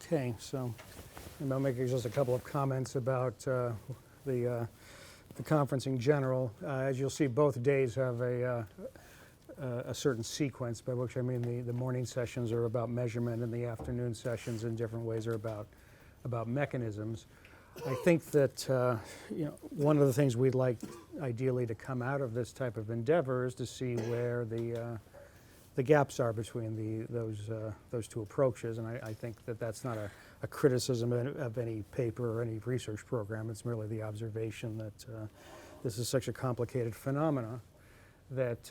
Okay, so I'll make just a couple of comments about the conference in general. As you'll see, both days have a certain sequence, by which I mean the morning sessions are about measurement and the afternoon sessions in different ways are about mechanisms. I think that one of the things we'd like ideally to come out of this type of endeavor is to see where the gaps are between those two approaches, and I think that that's not a criticism of any paper or any research program. It's merely the observation that this is such a complicated phenomena that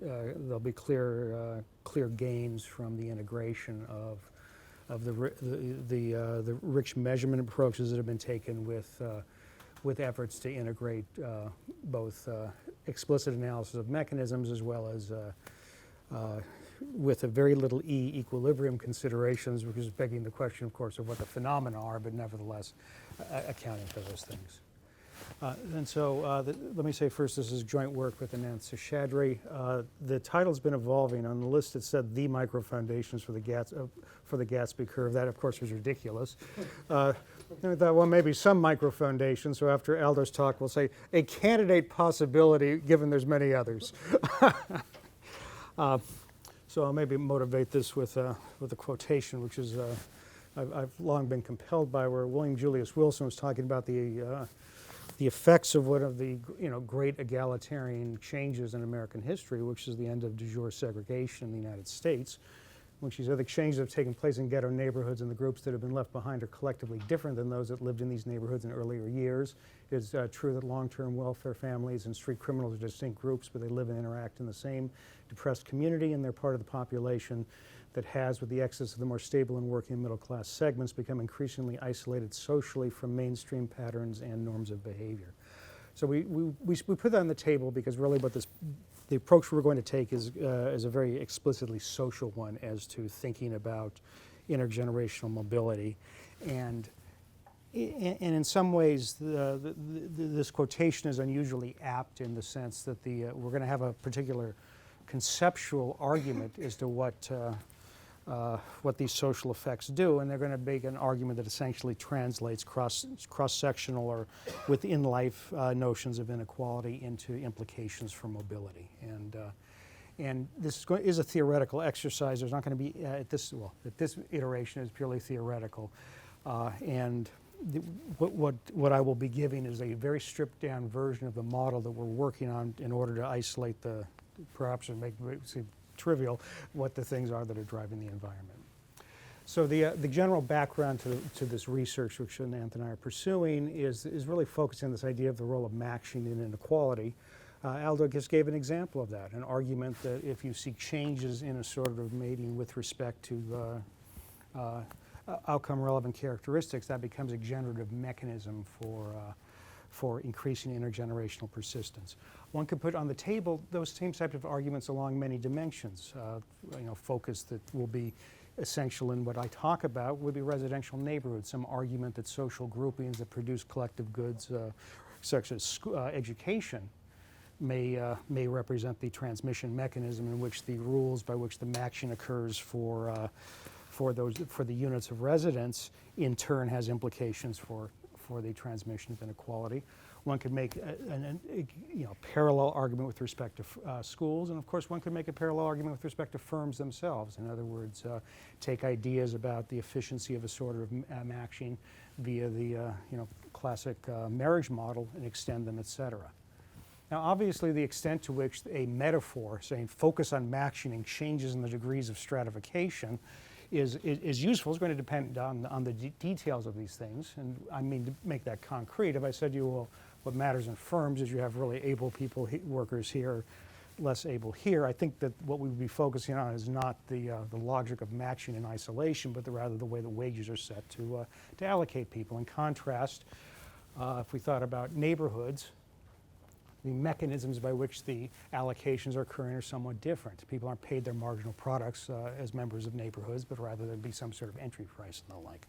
there'll be clear gains from the integration of the rich measurement approaches that have been taken with efforts to integrate both explicit analysis of mechanisms as well as with a very little e equilibrium considerations, which is begging the question, of course, of what the phenomena are, but nevertheless accounting for those things. And so let me say first, this is joint work with Anant Seshadri. The title's been evolving. On the list it said the Microfoundations for the Gatsby curve. That, of course, was ridiculous. I thought, well, maybe some microfoundations. So after Aldo's talk, we'll say a candidate possibility, given there's many others. So I'll maybe motivate this with a quotation, which is I've long been compelled by, where William Julius Wilson was talking about the effects of one of the great egalitarian changes in American history, which is the end of de jure segregation in the United States, which he said the changes that have taken place in ghetto neighborhoods and the groups that have been left behind are collectively different than those that lived in these neighborhoods in earlier years. It's true that long-term welfare families and street criminals are distinct groups, but they live and interact in the same depressed community, and they're part of the population that has, with the exodus of the more stable and working middle-class segments, become increasingly isolated socially from mainstream patterns and norms of behavior. So we put that on the table because really what the approach we're going to take is a very explicitly social one as to thinking about intergenerational mobility. And in some ways, this quotation is unusually apt in the sense that we're going to have a particular conceptual argument as to what these social effects do, and they're going to make an argument that essentially translates cross-sectional or within life notions of inequality into implications for mobility. And this is a theoretical exercise. There's not going to be at this iteration is purely theoretical, and what I will be giving is a very stripped down version of the model that we're working on in order to isolate perhaps make it seem trivial what the things are that are driving the environment. So the general background to this research, which Anant and I are pursuing, is really focusing on this idea of the role of matching in inequality. Aldo just gave an example of that, an argument that if you see changes in a sort of mating with respect to outcome relevant characteristics, that becomes a generative mechanism for increasing intergenerational persistence. One could put on the table those same types of arguments along many dimensions. Focus that will be essential in what I talk about would be residential neighborhoods, some argument that social groupings that produce collective goods, such as education, may represent the transmission mechanism in which the rules by which the matching occurs for the units of residence in turn has implications for the transmission of inequality. One could make a parallel argument with respect to schools, and of course one could make a parallel argument with respect to firms themselves. In other words, take ideas about the efficiency of a sort of matching via the classic marriage model and extend them, etc. Now, obviously, the extent to which a metaphor saying focus on matching and changes in the degrees of stratification is useful. It's going to depend on the details of these things. And I mean, to make that concrete, if I said to you, well, what matters in firms is you have really able people, workers here, less able here, I think that what we would be focusing on is not the logic of matching in isolation, but rather the way the wages are set to allocate people. In contrast, if we thought about neighborhoods, the mechanisms by which the allocations are occurring are somewhat different. People aren't paid their marginal products as members of neighborhoods, but rather there be some sort of entry price and the like.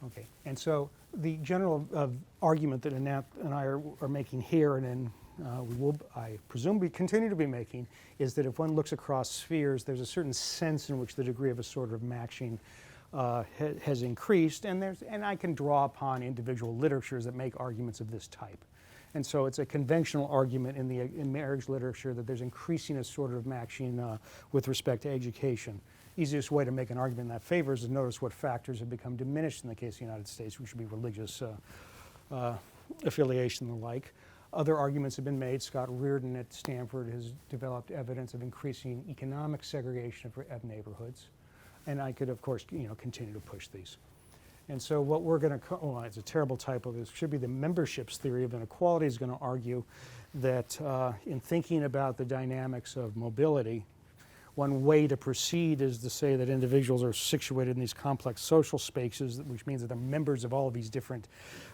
Okay, and so the general argument that Anant and I are making here, and then I presume we continue to be making, is that if one looks across spheres, there's a certain sense in which the degree of a sort of matching has increased, and I can draw upon individual literatures that make arguments of this type. And so it's a conventional argument in marriage literature that there's increasing a sort of maxim with respect to education. Easiest way to make an argument in that favor is to notice what factors have become diminished in the case of the United States, which would be religious affiliation and the like. Other arguments have been made. Scott Reardon at Stanford has developed evidence of increasing economic segregation of neighborhoods. And I could, of course, continue to push these. And so what we're going to, well, it's a terrible typo, this should be the memberships theory of inequality is going to argue that in thinking about the dynamics of mobility, one way to proceed is to say that individuals are situated in these complex social spaces, which means that they're members of all of these different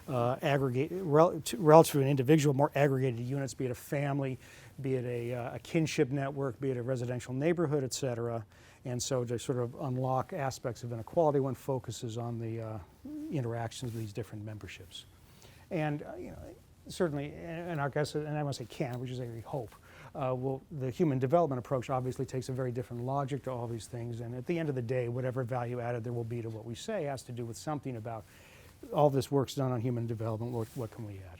relative to an individual, more aggregated units, be it a family, be it a kinship network, be it a residential neighborhood, et cetera. And so to sort of unlock aspects of inequality, one focuses on the interactions with these different memberships. And certainly, and I guess, and I want to say can, which is a hope, the human development approach obviously takes a very different logic to all these things. And at the end of the day, whatever value added there will be to what we say has to do with something about all this work's done on human development, what can we add?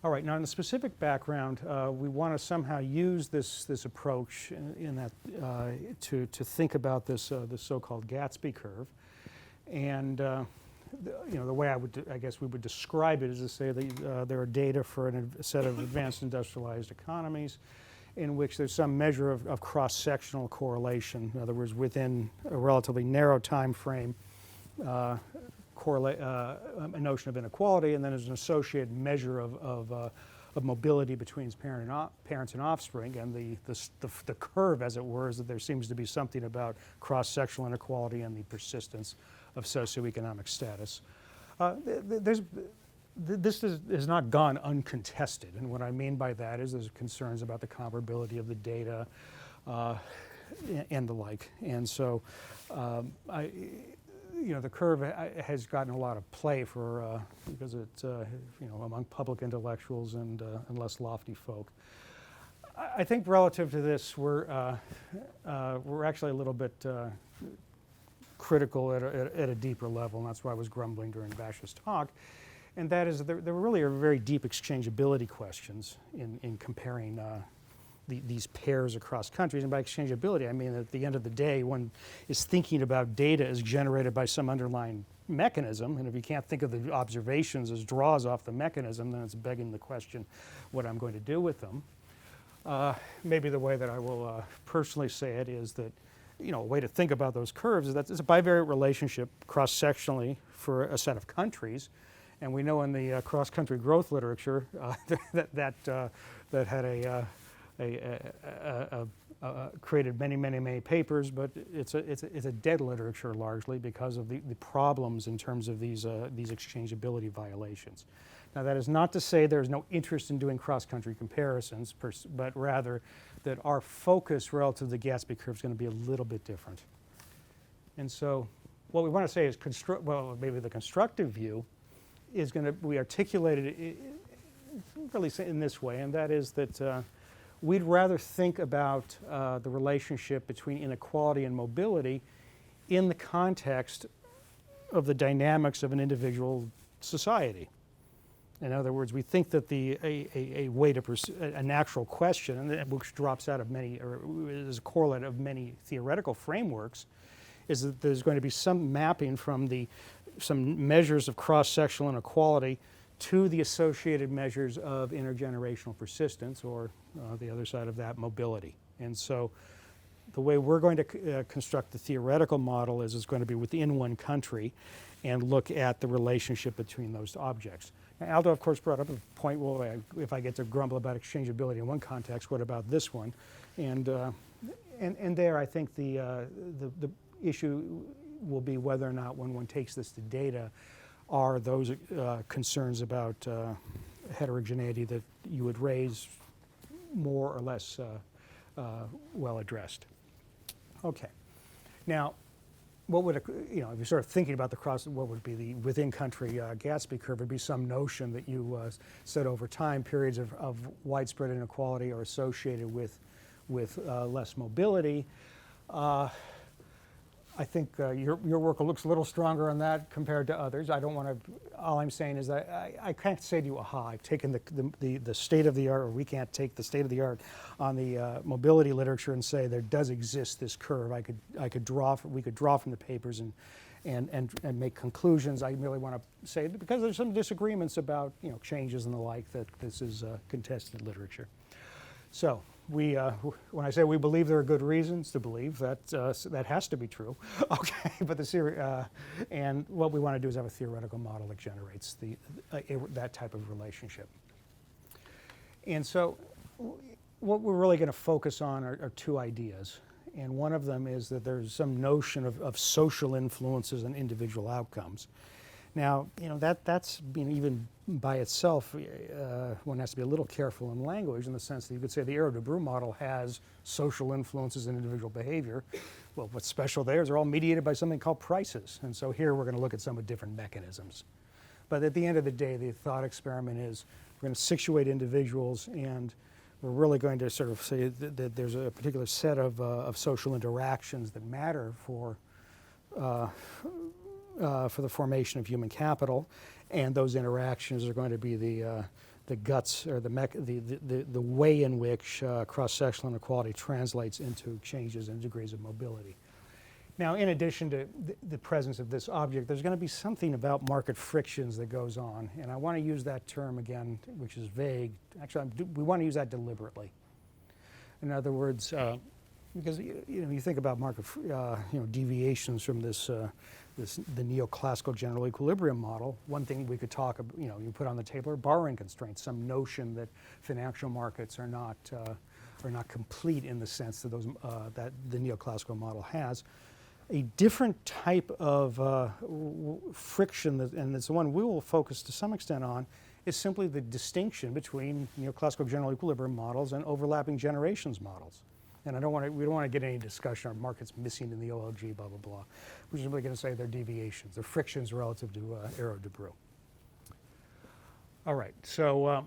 All right, now in the specific background, we want to somehow use this approach in that to think about this so-called Gatsby curve, and the way I guess we would describe it is to say that there are data for a set of advanced industrialized economies, in which there's some measure of cross-sectional correlation. In other words, within a relatively narrow time frame. A notion of inequality, and then there's an associated measure of mobility between parents and offspring, and the curve, as it were, is that there seems to be something about cross-sectional inequality and the persistence of socioeconomic status. This has not gone uncontested, and what I mean by that is there's concerns about the comparability of the data and the like, and so the curve has gotten a lot of play because it's among public intellectuals and less lofty folk. I think relative to this, we're actually a little bit critical at a deeper level, and that's why I was grumbling during Bash's talk. And that is, there really are very deep exchangeability questions in comparing these pairs across countries. And by exchangeability, I mean that at the end of the day, one is thinking about data as generated by some underlying mechanism, and if you can't think of the observations as draws off the mechanism, then it's begging the question what I'm going to do with them. Maybe the way that I will personally say it is that, a way to think about those curves is that it's a bivariate relationship cross-sectionally for a set of countries, and we know in the cross-country growth literature that had created many papers, but it's a dead literature largely because of the problems in terms of these exchangeability violations. Now, that is not to say there's no interest in doing cross-country comparisons, but rather that our focus relative to the Gatsby curve is going to be a little bit different. And so what we want to say is, maybe the constructive view is going to be articulated really in this way, and that is that we'd rather think about the relationship between inequality and mobility in the context of the dynamics of an individual society. In other words, we think that a way to pursue a natural question, and which drops out of many, or is a correlate of many theoretical frameworks, is that there's going to be some mapping from some measures of cross-sectional inequality to the associated measures of intergenerational persistence, or the other side of that, mobility. And so the way we're going to construct the theoretical model is it's going to be within one country and look at the relationship between those objects. Now, Aldo, of course, brought up a point, well, if I get to grumble about exchangeability in one context, what about this one? And there, I think the issue will be whether or not when one takes this to data, are those concerns about heterogeneity that you would raise more or less well addressed. Okay. Now, what would, if you're sort of thinking about what would be the within-country Gatsby curve, would be some notion that you said over time periods of widespread inequality are associated with less mobility. I think your work looks a little stronger on that compared to others. I don't want to, all I'm saying is that I can't say to you, aha, I've taken the state of the art, or we can't take the state of the art on the mobility literature and say there does exist this curve. We could draw from the papers and make conclusions. I really want to say that because there's some disagreements about changes and the like, that this is contested literature. So when I say we believe there are good reasons to believe that that has to be true, okay. But and what we want to do is have a theoretical model that generates that type of relationship. And so, what we're really going to focus on are two ideas, and one of them is that there's some notion of social influences and individual outcomes. Now, that's even by itself, one has to be a little careful in language, in the sense that you could say the Arrow-Debreu model has social influences in individual behavior. Well, what's special there is they're all mediated by something called prices. And so here we're going to look at some of different mechanisms. But at the end of the day, the thought experiment is we're going to situate individuals, and we're really going to sort of say that there's a particular set of social interactions that matter for the formation of human capital, and those interactions are going to be the guts, or the way in which cross-sectional inequality translates into changes in degrees of mobility. Now, in addition to the presence of this object, there's going to be something about market frictions that goes on, and I want to use that term again, which is vague. Actually, we want to use that deliberately. In other words, because you think about market deviations from the neoclassical general equilibrium model. One thing we could talk about, you put on the table, are borrowing constraints, some notion that financial markets are not complete in the sense that that the neoclassical model has. A different type of friction, and it's the one we will focus to some extent on, is simply the distinction between neoclassical general equilibrium models and overlapping generations models. And we don't want to get any discussion on markets missing in the OLG, blah, blah, blah. We're simply going to say they're deviations, they're frictions relative to Arrow-Debreu. All right, so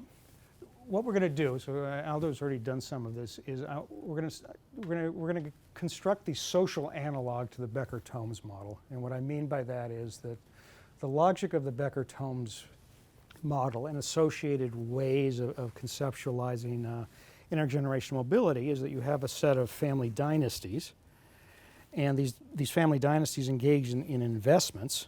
what we're going to do, so Aldo's already done some of this, is we're going to construct the social analog to the Becker-Tomes model. And what I mean by that is that the logic of the Becker-Tomes model and associated ways of conceptualizing intergenerational mobility is that you have a set of family dynasties, and these family dynasties engage in investments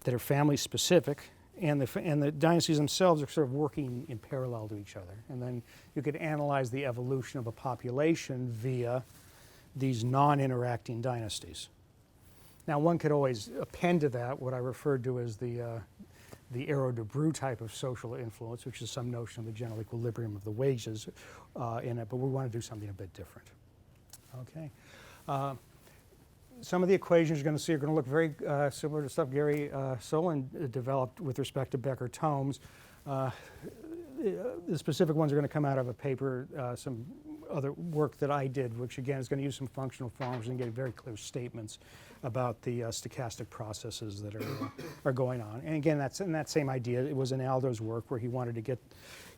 that are family specific, and the dynasties themselves are sort of working in parallel to each other. And then you could analyze the evolution of a population via these non-interacting dynasties. Now, one could always append to that what I referred to as the Arrow-Debreu type of social influence, which is some notion of the general equilibrium of the wages in it, but we want to do something a bit different. Okay. Some of the equations you're going to see are going to look very similar to stuff Gary Solon developed with respect to Becker-Tomes. The specific ones are going to come out of a paper, some other work that I did, which again is going to use some functional forms and get very clear statements about the stochastic processes that are going on. And again, that's in that same idea. It was in Aldo's work where he wanted to get,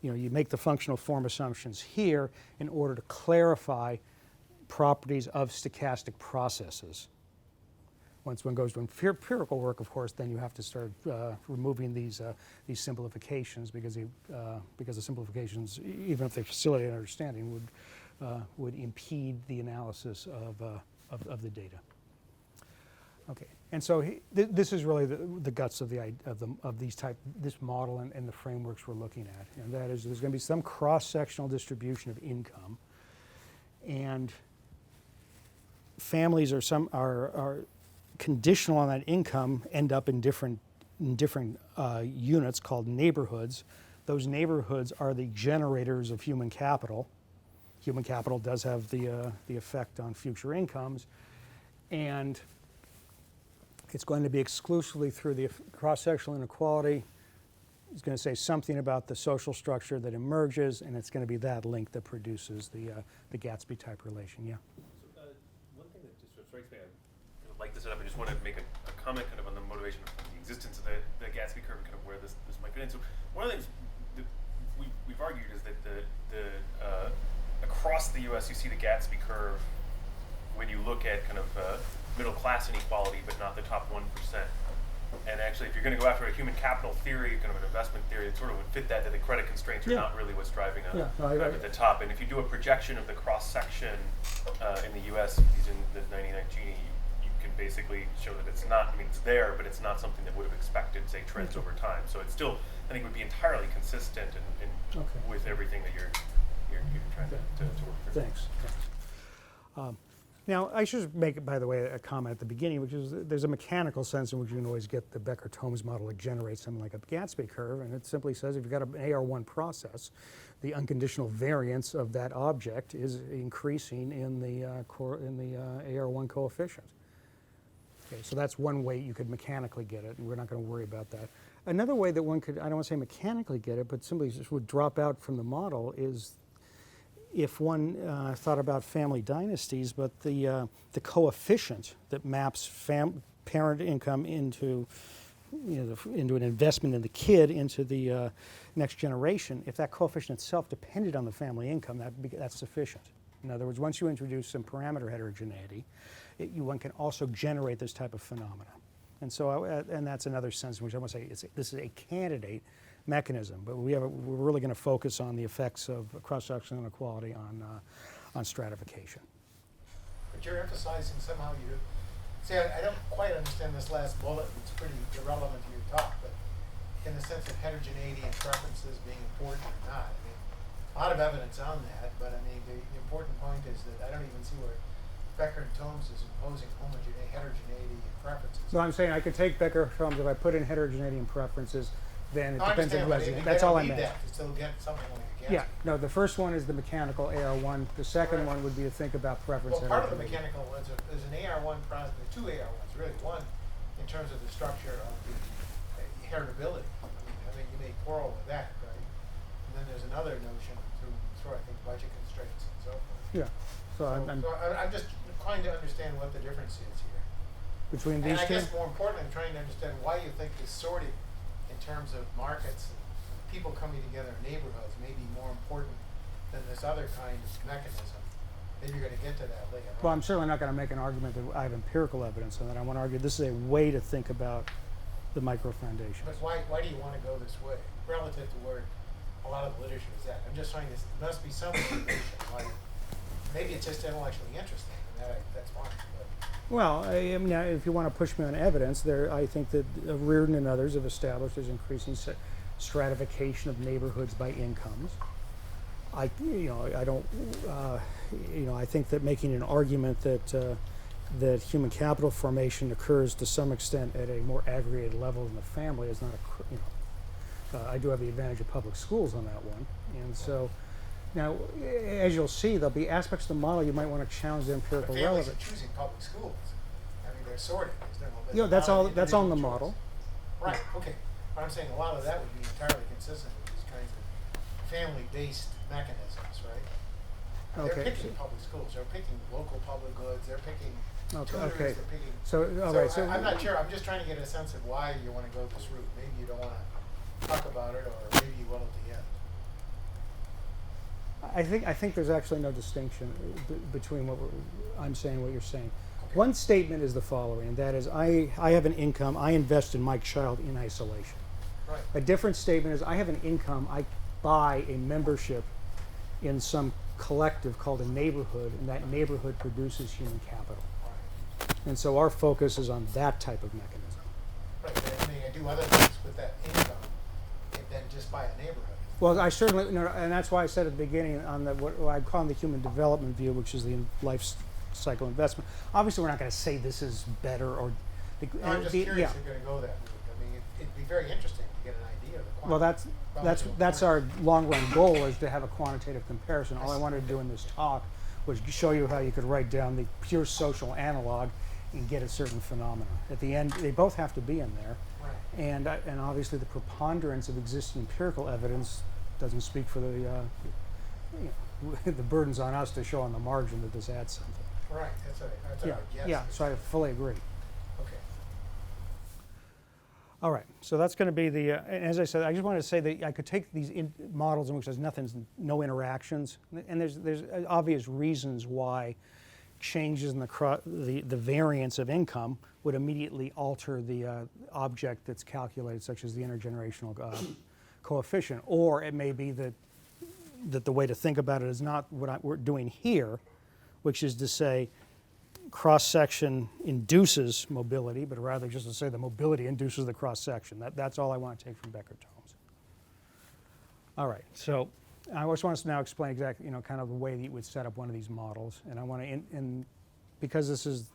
you make the functional form assumptions here in order to clarify properties of stochastic processes. Once one goes to empirical work, of course, then you have to start removing these simplifications because the simplifications, even if they facilitate understanding, would impede the analysis of the data. Okay, and so this is really the guts of this model and the frameworks we're looking at, and that is there's going to be some cross-sectional distribution of income, and families are conditional on that income end up in different units called neighborhoods. Those neighborhoods are the generators of human capital. Human capital does have the effect on future incomes, and it's going to be exclusively through the cross-sectional inequality. It's going to say something about the social structure that emerges, and it's going to be that link that produces the Gatsby type relation. Yeah. So, one thing that just sort of strikes me, I kind of like to set up. I just want to make a comment kind of on the motivation of the existence of the Gatsby curve and kind of where this might fit in. So one of the things that we've argued is that across the U.S. you see the Gatsby curve when you look at kind of middle class inequality, but not the top 1%. And actually, if you're going to go after a human capital theory, kind of an investment theory, it sort of would fit that the credit constraints are Yeah. not really what's driving Yeah, no, I- at the top. And if you do a projection of the cross section in the U.S. using the 99 Gini, you can basically show that it's not. I mean, it's there, but it's not something that would have expected, say, trends over time. So it still, I think, would be entirely consistent Okay. with everything that you're trying to work through. Thanks. Now, I should make, by the way, a comment at the beginning, which is there's a mechanical sense in which you can always get the Becker-Tomes model to generate something like a Gatsby curve, and it simply says if you've got an AR1 process, the unconditional variance of that object is increasing in the AR1 coefficient. Okay, so that's one way you could mechanically get it, and we're not going to worry about that. Another way that one could, I don't want to say mechanically get it, but simply just would drop out from the model is if one thought about family dynasties, but the coefficient that maps parent income into into an investment in the kid into the next generation, if that coefficient itself depended on the family income, that's sufficient. In other words, once you introduce some parameter heterogeneity, one can also generate this type of phenomena. And so, and that's another sense in which I want to say this is a candidate mechanism, but we're really going to focus on the effects of cross-sectional inequality on stratification. But you're emphasizing somehow see, I don't quite understand this last bullet. It's pretty irrelevant to your talk, but in the sense of heterogeneity and preferences being important or not. I mean, a lot of evidence on that, but I mean, the important point is that I don't even see where Becker and Tomes is imposing heterogeneity and preferences. So I'm saying I could take Becker-Tomes if I put in heterogeneity and preferences, then it depends on the resident. That's all I meant. That to still get something like a Gatsby. Yeah, no, the first one is the mechanical AR1. The second one would be to think about preference. Well, part of the mechanical is an AR1 process, two AR1s really. One, in terms of the structure of the heritability. I mean, you may quarrel with that, right? And then there's another notion through I think, budget constraints and so forth. Yeah, so I'm just trying to understand what the difference is here. between these And I two. guess more importantly, I'm trying to understand why you think this sorting in terms of markets and people coming together in neighborhoods may be more important than this other kind of mechanism. Maybe you're going to get to that later. Well, I'm certainly not going to make an argument that I have empirical evidence on that. I want to argue this is a way to think about the microfoundations. But why do you want to go this way relative to where a lot of the literature is at? I'm just trying to, there must be some motivation. Maybe it's just intellectually interesting, and that's fine. But Well, now, if you want to push me on evidence, I think that Reardon and others have established there's increasing stratification of neighborhoods by incomes. I think that making an argument that human capital formation occurs to some extent at a more aggregated level in the family is not I do have the advantage of public schools on that one, and so. Now, as you'll see, there'll be aspects of the model you might want to challenge the empirical families relevance. are choosing public schools. I mean, they're sorted. That's all in the model. Right. Okay. But I'm saying a lot of that would be entirely consistent with these kinds of family-based mechanisms, right? Okay. They're picking public schools. They're picking local public goods. They're picking tutors. Okay. They're picking. So, all right. So I'm not sure. I'm just trying to get a sense of why you want to go this route. Maybe you don't want to talk about it, or maybe you will at the end. I think there's actually no distinction between what I'm saying and what you're saying. Okay. One statement is the following, and that is I have an income, I invest in my child in isolation. Right. A different statement is I have an income, I buy a membership in some collective called a neighborhood, and that neighborhood produces human capital. Right. And so our focus is on that type of mechanism. Right. But I mean, I do other things with that income than just buy a neighborhood. Well, I certainly, and that's why I said at the beginning on what I call the human development view, which is the life cycle investment. Obviously, we're not going to say this is better or. No, I'm just curious yeah. if you're going to go that route. I mean, it'd be very interesting to get an idea of the Well, quantity. that's our long-run goal, is to have a quantitative comparison. All I wanted to do in this talk was show you how you could write down the pure social analog and get a certain phenomena. At the end, they both have to be in there. Right. And obviously the preponderance of existing empirical evidence doesn't speak for the the burdens on us to show on the margin that this adds something. Right. That's what I guess. Yeah. So I fully agree. Okay. All right. So that's going to be the. As I said, I just wanted to say that I could take these models in which there's no interactions, and there's obvious reasons why changes in the variance of income would immediately alter the object that's calculated, such as the intergenerational coefficient. Or it may be that the way to think about it is not what we're doing here, which is to say cross-section induces mobility, but rather just to say the mobility induces the cross-section. That's all I want to take from Becker-Tomes. All right, so I just want to now explain exactly, kind of the way that you would set up one of these models, and I want to, because this is,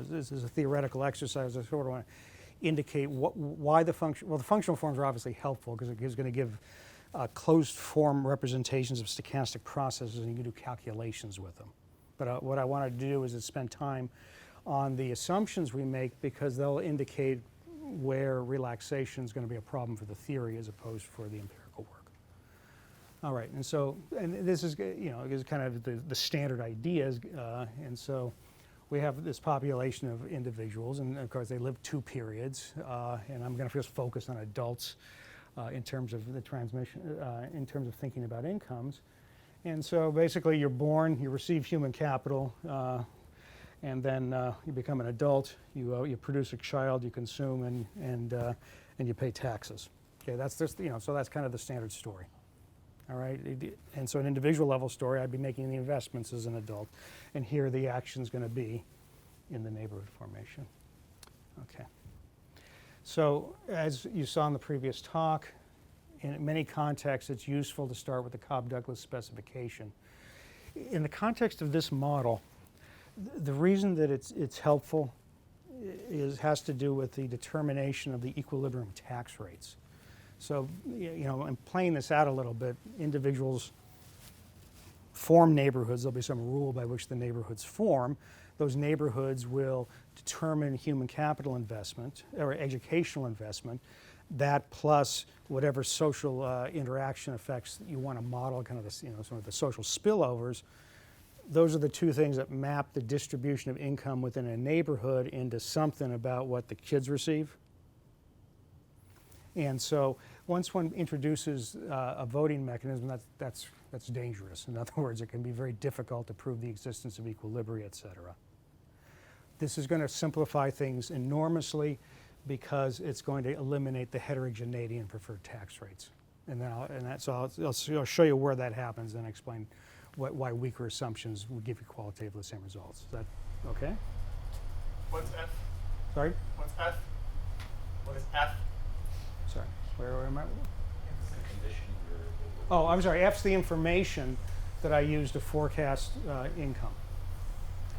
this is a theoretical exercise, I sort of want to indicate why the function. Well, the functional forms are obviously helpful because it is going to give closed form representations of stochastic processes, and you can do calculations with them. But what I wanted to do is to spend time on the assumptions we make, because they'll indicate where relaxation is going to be a problem for the theory as opposed for the empirical work. All right, and this is, is kind of the standard ideas, and so we have this population of individuals, and of course they live 2 periods, and I'm going to just focus on adults in terms of the transmission, in terms of thinking about incomes. And so basically you're born, you receive human capital, and then you become an adult, you produce a child, you consume, and you pay taxes. Okay, that's just, so that's kind of the standard story. All right, and so an individual level story, I'd be making the investments as an adult, and here the action's going to be in the neighborhood formation. Okay. So as you saw in the previous talk, in many contexts, it's useful to start with the Cobb-Douglas specification. In the context of this model, the reason that it's helpful has to do with the determination of the equilibrium tax rates. So, I'm playing this out a little bit. Individuals form neighborhoods. There'll be some rule by which the neighborhoods form. Those neighborhoods will determine human capital investment or educational investment. That plus whatever social interaction effects that you want to model, kind of the, some of the social spillovers. Those are the 2 things that map the distribution of income within a neighborhood into something about what the kids receive. And so once one introduces a voting mechanism, that's dangerous. In other words, it can be very difficult to prove the existence of equilibria, et cetera. This is going to simplify things enormously, because it's going to eliminate the heterogeneity in preferred tax rates. And then I'll show you where that happens and explain why weaker assumptions will give you qualitatively the same results. Is that okay? What's F? Sorry? What's F? What is F? Sorry, where am I? Oh, I'm sorry, F's the information that I use to forecast income.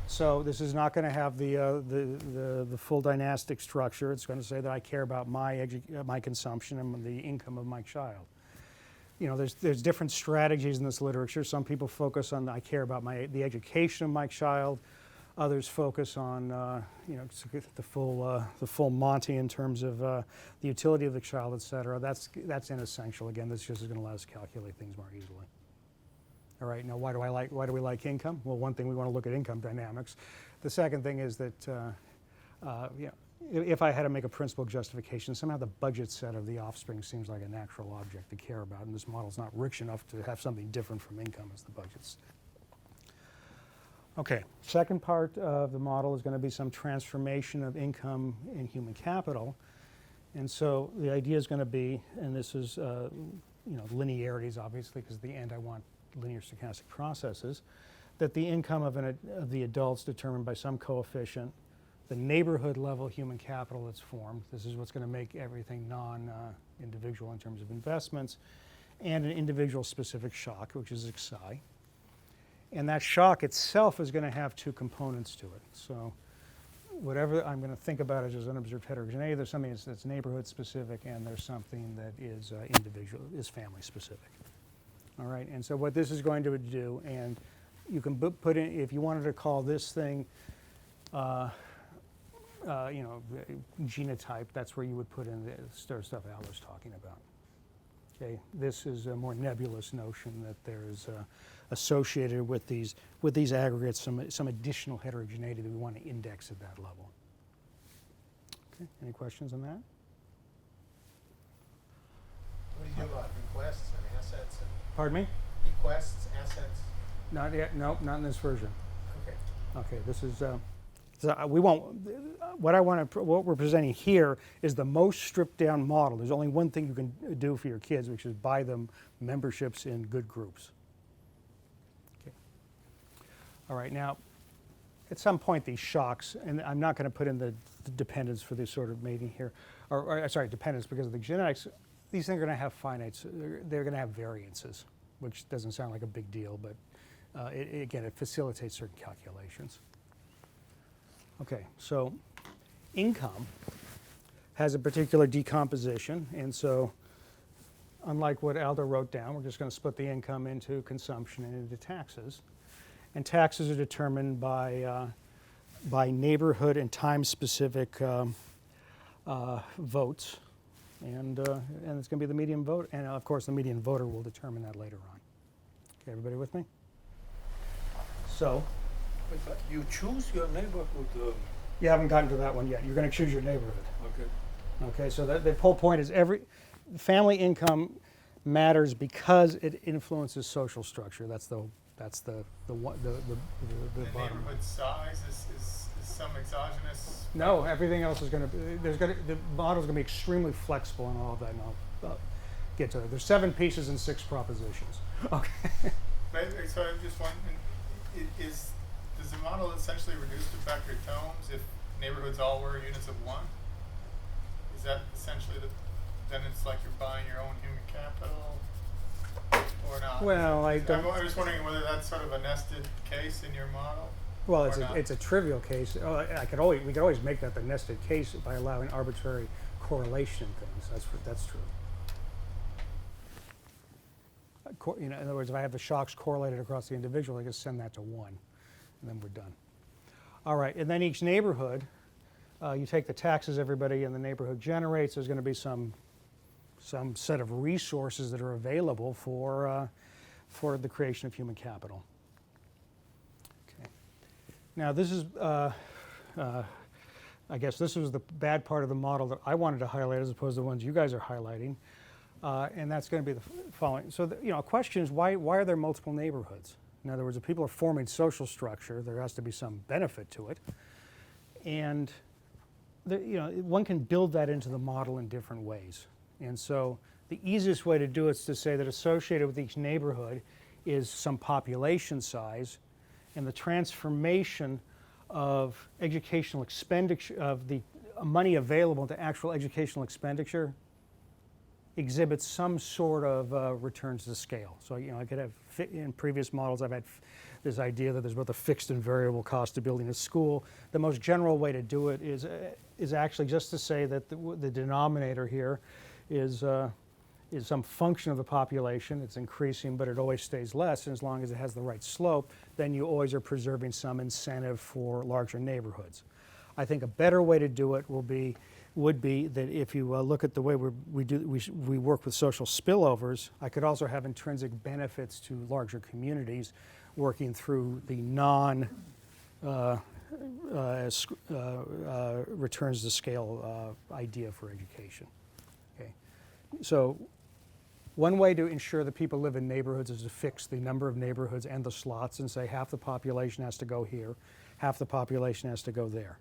So this is not going to have the full dynastic structure. It's going to say that I care about my consumption and the income of my child. There's different strategies in this literature. Some people focus on I care about the education of my child. Others focus on the full Monty in terms of the utility of the child, et cetera. That's inessential. Again, this just is going to allow us to calculate things more easily. All right, now why do we like income? Well, one thing, we want to look at income dynamics. The second thing is that if I had to make a principal justification, somehow the budget set of the offspring seems like a natural object to care about, and this model's not rich enough to have something different from income as the budgets. Okay, second part of the model is going to be some transformation of income in human capital. And so the idea is going to be, and this is linearities obviously, because at the end I want linear stochastic processes, that the income of the adults determined by some coefficient, the neighborhood level human capital that's formed, this is what's going to make everything non-individual in terms of investments, and an individual specific shock, which is Xi. And that shock itself is going to have 2 components to it. So whatever I'm going to think about it as unobserved heterogeneity, there's something that's neighborhood specific, and there's something that is is family specific. All right, and so what this is going to do, and you can put in, if you wanted to call this thing, genotype, that's where you would put in the stuff Al was talking about. Okay, this is a more nebulous notion that there is associated with these aggregates some additional heterogeneity that we want to index at that level. Okay, any questions on that? What do you do about requests and assets? Pardon me? Requests, assets? Not yet. Nope, not in this version. Okay. Okay, this is, we won't, what we're presenting here is the most stripped down model. There's only one thing you can do for your kids, which is buy them memberships in good groups. Okay. All right, now, at some point these shocks, and I'm not going to put in the dependence for this sort of mating here, or sorry, dependence because of the genetics, these things are going to have finites, they're going to have variances, which doesn't sound like a big deal, but again, it facilitates certain calculations. Okay, so income has a particular decomposition, and so unlike what Aldo wrote down, we're just going to split the income into consumption and into taxes. And taxes are determined by neighborhood and time-specific votes, and it's going to be the median vote, and of course the median voter will determine that later on. Okay, everybody with me? So, But you choose your neighborhood. you haven't gotten to that one yet. You're going to choose your neighborhood. Okay. Okay, so the whole point is family income matters because it influences social structure. That's the bottom. The neighborhood size is some exogenous. No, everything else is going to be, the model's going to be extremely flexible and all of that, and I'll get to it. There's 7 pieces and 6 propositions. Okay. So I'm just wondering, does the model essentially reduce to Becker-Tomes if neighborhoods all were units of 1? Is that essentially then it's like you're buying your own human capital, or not? Well, I don't. I'm just wondering whether that's sort of a nested case in your model. Well, or it's a trivial case. We could always make that the nested case by allowing arbitrary correlation in things. That's true. In other words, if I have the shocks correlated across the individual, I just send that to 1, and then we're done. All right, and then each neighborhood, you take the taxes everybody in the neighborhood generates. There's going to be some set of resources that are available for the creation of human capital. Okay. Now this is, I guess this was the bad part of the model that I wanted to highlight as opposed to the ones you guys are highlighting. And that's going to be the following. So, a question is why are there multiple neighborhoods? In other words, if people are forming social structure, there has to be some benefit to it. And, one can build that into the model in different ways. And so the easiest way to do it is to say that associated with each neighborhood is some population size, and the transformation of educational expenditure, of the money available to actual educational expenditure exhibits some sort of returns to scale. So, I could have, in previous models, I've had this idea that there's both a fixed and variable cost of building a school. The most general way to do it is actually just to say that the denominator here is some function of the population. It's increasing, but it always stays less, and as long as it has the right slope, then you always are preserving some incentive for larger neighborhoods. I think a better way to do it would be that if you look at the way we work with social spillovers, I could also have intrinsic benefits to larger communities working through the returns to scale idea for education. Okay, so one way to ensure that people live in neighborhoods is to fix the number of neighborhoods and the slots and say half the population has to go here, half the population has to go there.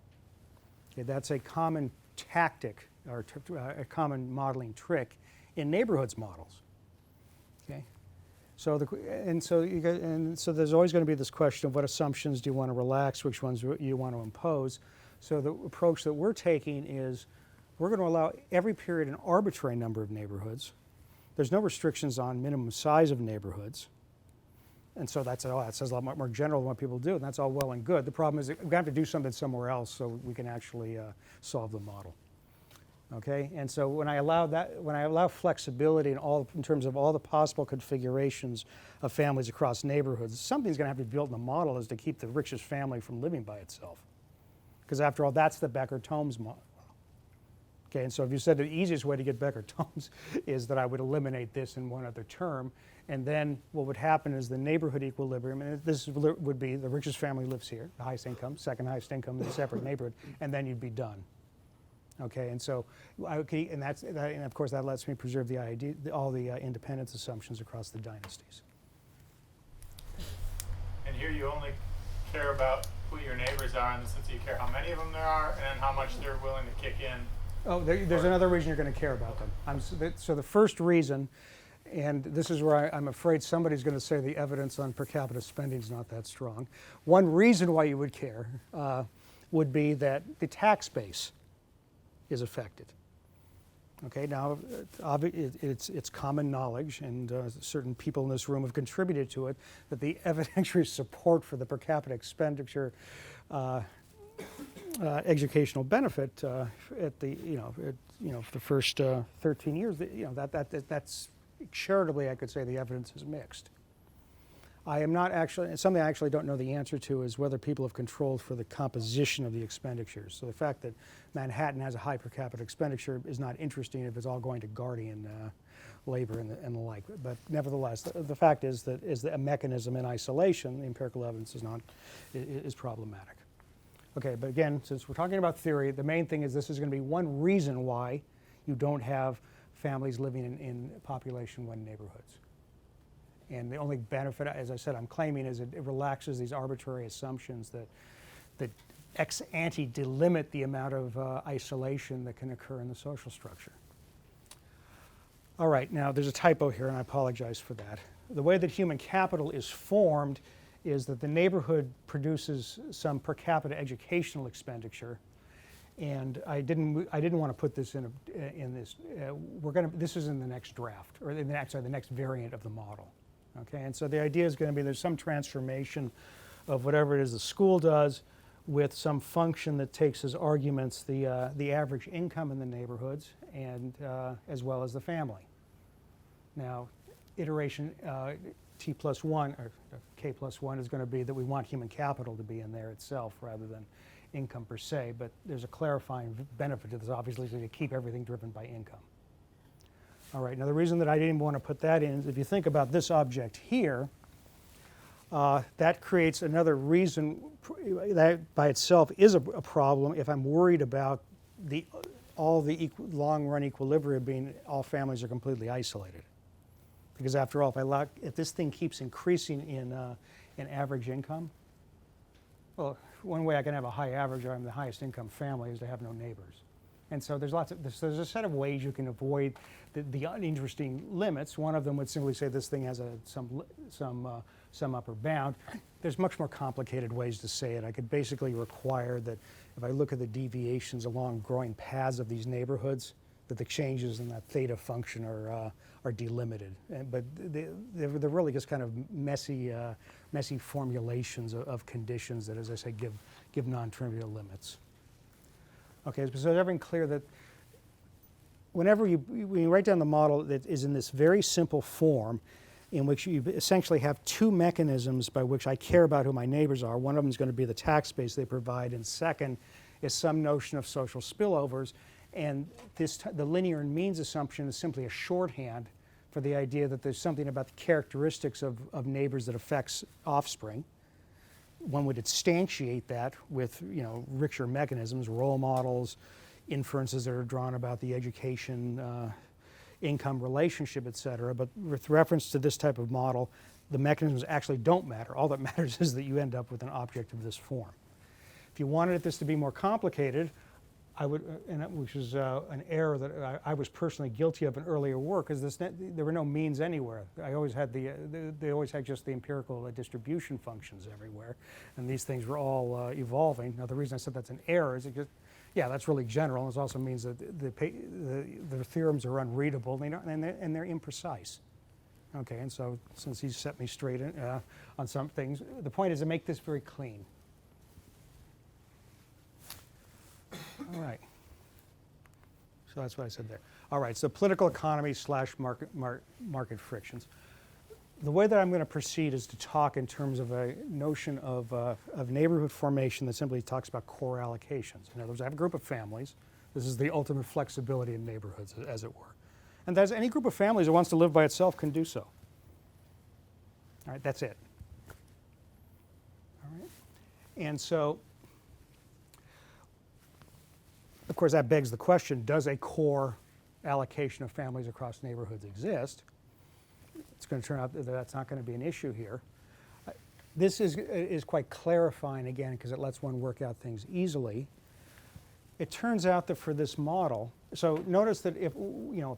Okay, that's a common tactic or a common modeling trick in neighborhoods models. Okay, so so there's always going to be this question of what assumptions do you want to relax, which ones you want to impose. So the approach that we're taking is we're going to allow every period an arbitrary number of neighborhoods. There's no restrictions on minimum size of neighborhoods. And so that says a lot more general than what people do, and that's all well and good. The problem is that we're going to have to do something somewhere else so we can actually solve the model. Okay, and so when I allow flexibility in terms of all the possible configurations of families across neighborhoods, something's going to have to be built in the model is to keep the richest family from living by itself. Because after all, that's the Becker-Tomes model. Okay, and so if you said the easiest way to get Becker-Tomes is that I would eliminate this in one other term, and then what would happen is the neighborhood equilibrium, and this would be the richest family lives here, the highest income, second highest income in a separate neighborhood, and then you'd be done. Okay, and so, and of course that lets me preserve the idea, all the independence assumptions across the dynasties. And here you only care about who your neighbors are in the sense that you care how many of them there are and then how much they're willing to kick in. Oh, there's another reason you're going to care about them. So the first reason, and this is where I'm afraid somebody's going to say the evidence on per capita spending is not that strong. One reason why you would care would be that the tax base is affected. Okay, now it's common knowledge, and certain people in this room have contributed to it, that the evidentiary support for the per capita expenditure educational benefit at the for the first 13 years, that's charitably I could say the evidence is mixed. I am not actually, something I actually don't know the answer to is whether people have controlled for the composition of the expenditures. So the fact that Manhattan has a high per capita expenditure is not interesting if it's all going to guardian labor and the like. But nevertheless, the fact is that a mechanism in isolation, the empirical evidence is problematic. Okay, but again, since we're talking about theory, the main thing is this is going to be one reason why you don't have families living in population 1 neighborhoods. And the only benefit, as I said, I'm claiming is it relaxes these arbitrary assumptions that ex ante delimit the amount of isolation that can occur in the social structure. All right, now there's a typo here, and I apologize for that. The way that human capital is formed is that the neighborhood produces some per capita educational expenditure, and I didn't want to put this in this. This is in the next draft, or the next variant of the model. Okay, and so the idea is going to be there's some transformation of whatever it is the school does with some function that takes as arguments the average income in the neighborhoods and as well as the family. Now, iteration T plus 1 or K plus 1 is going to be that we want human capital to be in there itself rather than income per se, but there's a clarifying benefit to this, obviously, to keep everything driven by income. All right, now the reason that I didn't want to put that in is if you think about this object here, that creates another reason that by itself is a problem if I'm worried about all the long-run equilibrium being all families are completely isolated. Because after all, if this thing keeps increasing in average income, well, one way I can have a high average or I'm the highest income family is to have no neighbors. And so there's a set of ways you can avoid the uninteresting limits. One of them would simply say this thing has some upper bound. There's much more complicated ways to say it. I could basically require that if I look at the deviations along growing paths of these neighborhoods, that the changes in that theta function are delimited. But they're really just kind of messy formulations of conditions that, as I say, give non-trivial limits. Okay, so is everything clear that when you write down the model that is in this very simple form in which you essentially have two mechanisms by which I care about who my neighbors are. One of them is going to be the tax base they provide, and second is some notion of social spillovers. And the linear and means assumption is simply a shorthand for the idea that there's something about the characteristics of neighbors that affects offspring. One would instantiate that with richer mechanisms, role models, inferences that are drawn about the education, income relationship, et cetera. But with reference to this type of model, the mechanisms actually don't matter. All that matters is that you end up with an object of this form. If you wanted this to be more complicated, which is an error that I was personally guilty of in earlier work, is there were no means anywhere. They always had just the empirical distribution functions everywhere, and these things were all evolving. Now the reason I said that's an error is because, yeah, that's really general. It also means that the theorems are unreadable and they're imprecise. Okay, and so since he's set me straight on some things, the point is to make this very clean. All right. So that's what I said there. All right, so political economy / market frictions. The way that I'm going to proceed is to talk in terms of a notion of neighborhood formation that simply talks about core allocations. In other words, I have a group of families. This is the ultimate flexibility in neighborhoods, as it were. And as any group of families that wants to live by itself can do so. All right, that's it. All right. And so, of course, that begs the question, does a core allocation of families across neighborhoods exist? It's going to turn out that that's not going to be an issue here. This is quite clarifying again because it lets one work out things easily. It turns out that for this model, so notice that if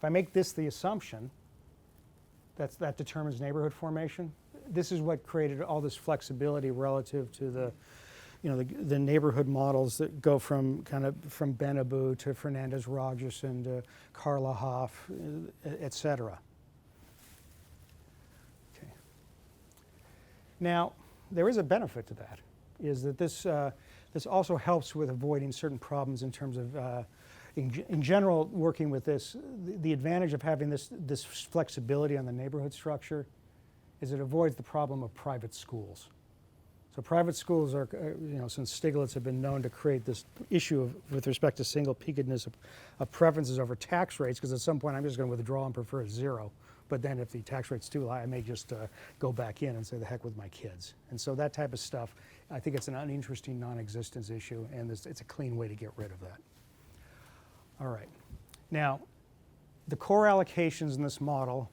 I make this the assumption, that determines neighborhood formation. This is what created all this flexibility relative to the neighborhood models that go from from Benabou to Fernandez-Rogerson to Carla Hoff, et cetera. Okay. Now, there is a benefit to that, is that this also helps with avoiding certain problems in terms of, in general, working with this. The advantage of having this flexibility on the neighborhood structure is it avoids the problem of private schools. So private schools are, since Stiglitz have been known to create this issue with respect to single peakedness of preferences over tax rates, because at some point I'm just going to withdraw and prefer 0. But then if the tax rate's too high, I may just go back in and say the heck with my kids. And so that type of stuff, I think it's an uninteresting non-existence issue, and it's a clean way to get rid of that. All right. Now, the core allocations in this model,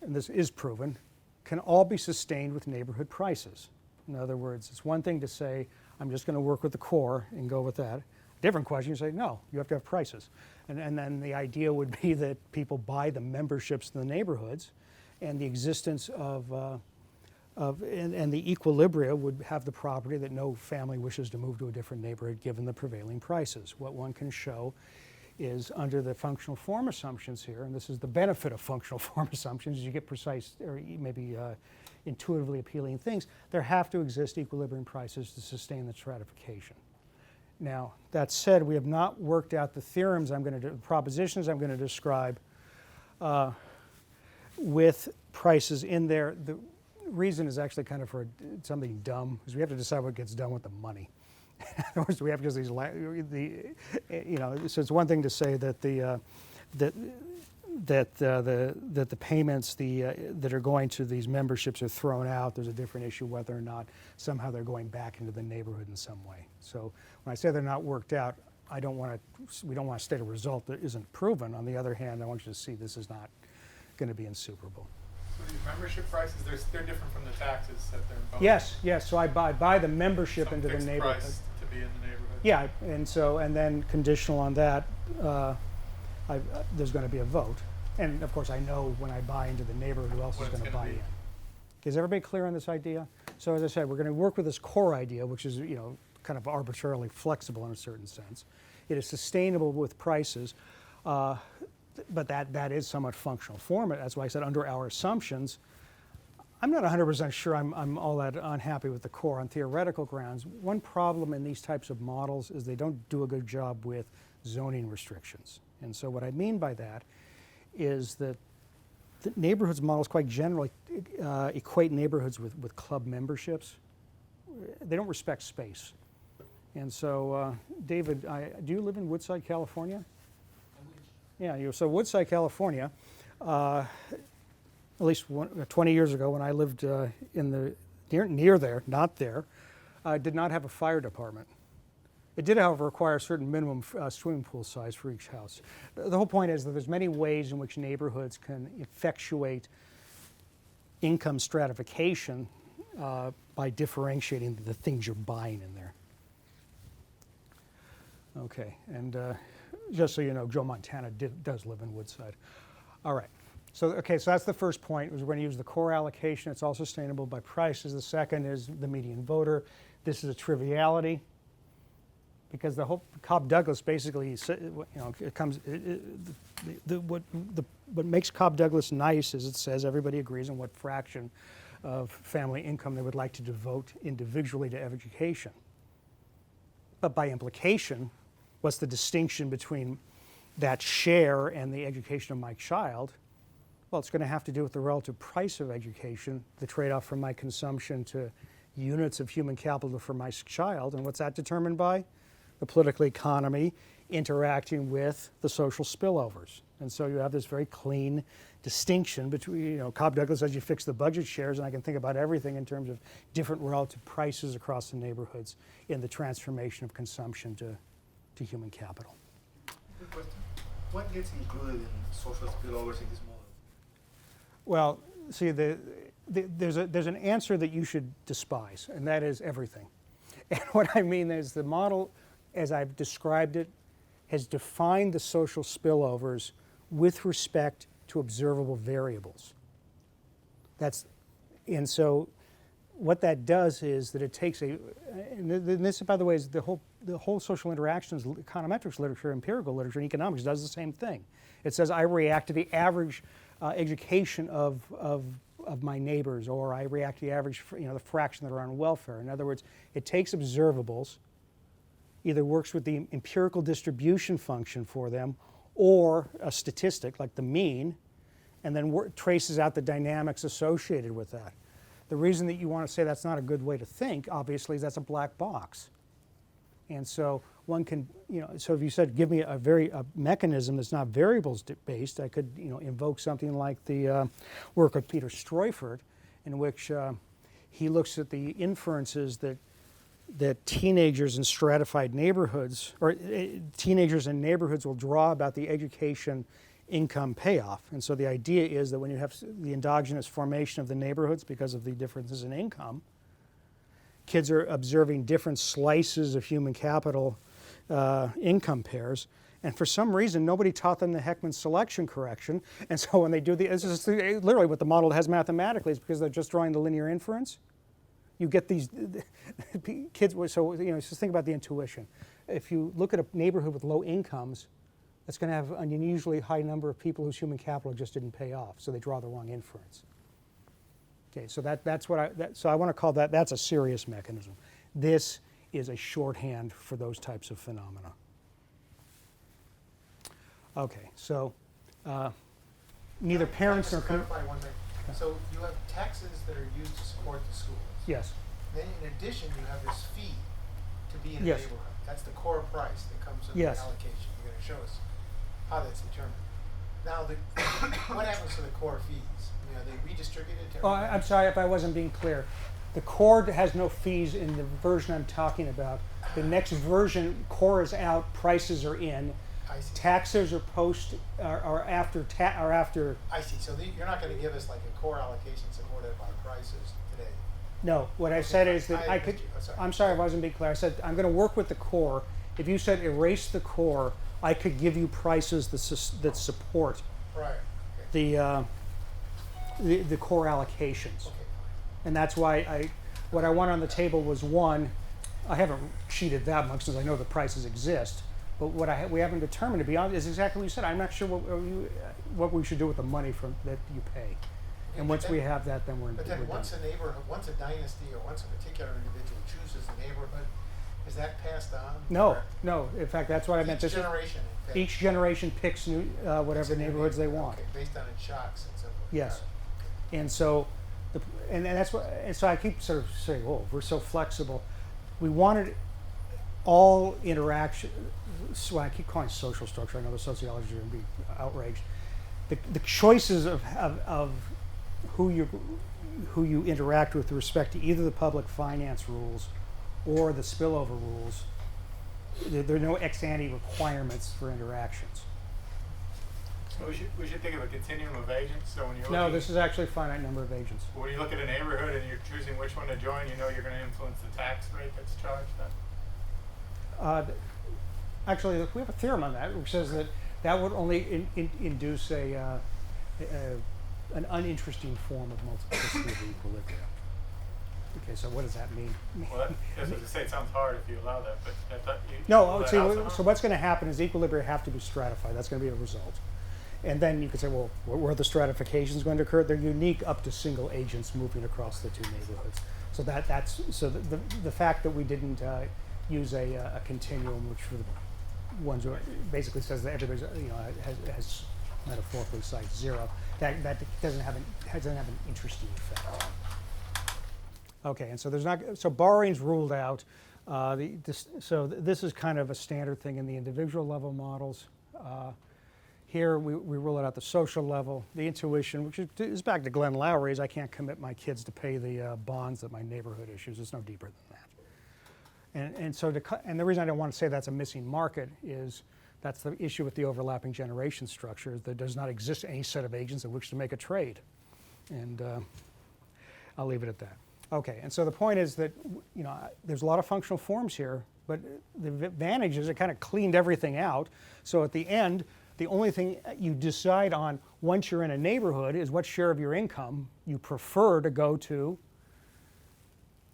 and this is proven, can all be sustained with neighborhood prices. In other words, it's one thing to say, I'm just going to work with the core and go with that. Different question, you say, no, you have to have prices. And then the idea would be that people buy the memberships in the neighborhoods, and the existence and the equilibria would have the property that no family wishes to move to a different neighborhood given the prevailing prices. What one can show is under the functional form assumptions here, and this is the benefit of functional form assumptions, you get precise or maybe intuitively appealing things, there have to exist equilibrium prices to sustain the stratification. Now, that said, we have not worked out the theorems propositions I'm going to describe with prices in there. The reason is actually kind of for something dumb, because we have to decide what gets done with the money. In other words, we have just these, so it's one thing to say that the payments that are going to these memberships are thrown out. There's a different issue whether or not somehow they're going back into the neighborhood in some way. So when I say they're not worked out, we don't want to state a result that isn't proven. On the other hand, I want you to see this is not going to be insuperable. So these membership prices, they're different from the taxes that they're imposed. Yes. So I buy the membership Some into the fixed neighborhood. price to be in the neighborhood. Yeah, and then conditional on that, there's going to be a vote. And of course, I know when I buy into the neighborhood who else is What it's going to gonna buy be. in. Is everybody clear on this idea? So as I said, we're going to work with this core idea, which is kind of arbitrarily flexible in a certain sense. It is sustainable with prices, but that is somewhat functional form. That's why I said under our assumptions, I'm not 100% sure I'm all that unhappy with the core on theoretical grounds. One problem in these types of models is they don't do a good job with zoning restrictions. And so what I mean by that is that the neighborhoods models quite generally equate neighborhoods with club memberships. They don't respect space. And so, David, do you live in Woodside, California? Yeah, so Woodside, California, at least 20 years ago when I lived near there, not there, did not have a fire department. It did, however, require a certain minimum swimming pool size for each house. The whole point is that there's many ways in which neighborhoods can effectuate income stratification by differentiating the things you're buying in there. Okay, and just so you know, Joe Montana does live in Woodside. All right, so that's the first point, is we're going to use the core allocation. It's all sustainable by prices. The second is the median voter. This is a triviality, because the whole Cobb-Douglas basically, what makes Cobb-Douglas nice is it says everybody agrees on what fraction of family income they would like to devote individually to education. But by implication, what's the distinction between that share and the education of my child? Well, it's going to have to do with the relative price of education, the trade-off from my consumption to units of human capital for my child. And what's that determined by? The political economy interacting with the social spillovers. And so you have this very clean distinction between, Cobb-Douglas says you fix the budget shares, and I can think about everything in terms of different relative prices across the neighborhoods in the transformation of consumption to human capital. Good question. What gets included in social spillovers in this model? Well, see, there's an answer that you should despise, and that is everything. And what I mean is the model, as I've described it, has defined the social spillovers with respect to observable variables. And so what that does is that it takes and this, by the way, is the whole social interactions, econometrics literature, empirical literature, and economics does the same thing. It says I react to the average education of my neighbors, or I react to the average, the fraction that are on welfare. In other words, it takes observables, either works with the empirical distribution function for them, or a statistic like the mean, and then traces out the dynamics associated with that. The reason that you want to say that's not a good way to think, obviously, is that's a black box. And so one can, so if you said, give me a mechanism that's not variables based, I could, invoke something like the work of Peter Stroyford, in which he looks at the inferences that teenagers in stratified neighborhoods, or teenagers in neighborhoods will draw about the education income payoff. And so the idea is that when you have the endogenous formation of the neighborhoods because of the differences in income, kids are observing different slices of human capital income pairs. And for some reason, nobody taught them the Heckman selection correction. And so when they do this is literally what the model has mathematically, is because they're just drawing the linear inference. You get these kids, so just think about the intuition. If you look at a neighborhood with low incomes, that's going to have an unusually high number of people whose human capital just didn't pay off, so they draw the wrong inference. Okay, so that's what so I want to call that's a serious mechanism. This is a shorthand for those types of phenomena. Okay, so neither parents nor... clarify one thing. So you have taxes that are used to support the schools. Yes. Then in addition, you have this fee to be in the Yes. neighborhood. That's the core price that comes in Yes. the allocation. You're going to show us how that's determined. Now, what happens to the core fees? Are they redistributed to Oh, everybody? I'm sorry if I wasn't being clear. The core has no fees in the version I'm talking about. The next version, core is out, prices are in. I see. Taxes are after. I see. So you're not going to give us like a core allocation supported by prices today. No, what I Okay, said fine. is that I I could. missed you. Oh, sorry. I'm sorry if I wasn't being clear. I said I'm going to work with the core. If you said erase the core, I could give you prices that support Right. Okay. the core allocations. Okay. And that's why what I want on the table was one, I haven't cheated that much since I know the prices exist, but what we haven't determined, to be honest, is exactly what you said. I'm not sure what we should do with the money that you pay. And once we have that, then we're But then done. once a neighborhood, once a dynasty, or once a particular individual chooses a neighborhood, is that passed on? No, Or no. In fact, that's what I meant. Each generation. in fact, Each generation picks new, picks whatever a new neighborhoods they neighborhood. want. Okay, based on its shocks and so forth. Yes. Got it. And so, and that's what. And so I keep sort of saying, "Oh, we're so flexible." We wanted all interaction. So I keep calling it social structure. I know the sociologists are going to be outraged. The choices of who you interact with respect to either the public finance rules or the spillover rules. There are no ex ante requirements for interactions. So we should think of a continuum of agents. So when you're No, looking, this is actually a finite number of agents. when you look at a neighborhood and you're choosing which one to join, you know you're going to influence the tax rate that's charged. Actually, we have a theorem on that, which says that would only induce an uninteresting form of multiplicity of equilibrium. Okay, so what does that mean? Well, as I say, it sounds hard if you allow that, but I thought you No, ruled that see, out somehow? so what's going to happen is equilibria have to be stratified. That's going to be a result. And then you could say, well, where are the stratifications going to occur? They're unique up to single agents moving across the two neighborhoods. So the fact that we didn't use a continuum, which for the ones who basically says that everybody's has metaphorically size zero, that doesn't have an interesting effect. Okay, and so so borrowing's ruled out. So this is kind of a standard thing in the individual level models. Here we rule it out the social level. The intuition, which is back to Glenn Lowry's, I can't commit my kids to pay the bonds that my neighborhood issues. It's no deeper than that. And the reason I don't want to say that's a missing market is that's the issue with the overlapping generation structure. There does not exist any set of agents in which to make a trade. And I'll leave it at that. Okay, and so the point is that, there's a lot of functional forms here, but the advantage is it kind of cleaned everything out. So at the end, the only thing you decide on once you're in a neighborhood is what share of your income you prefer to go to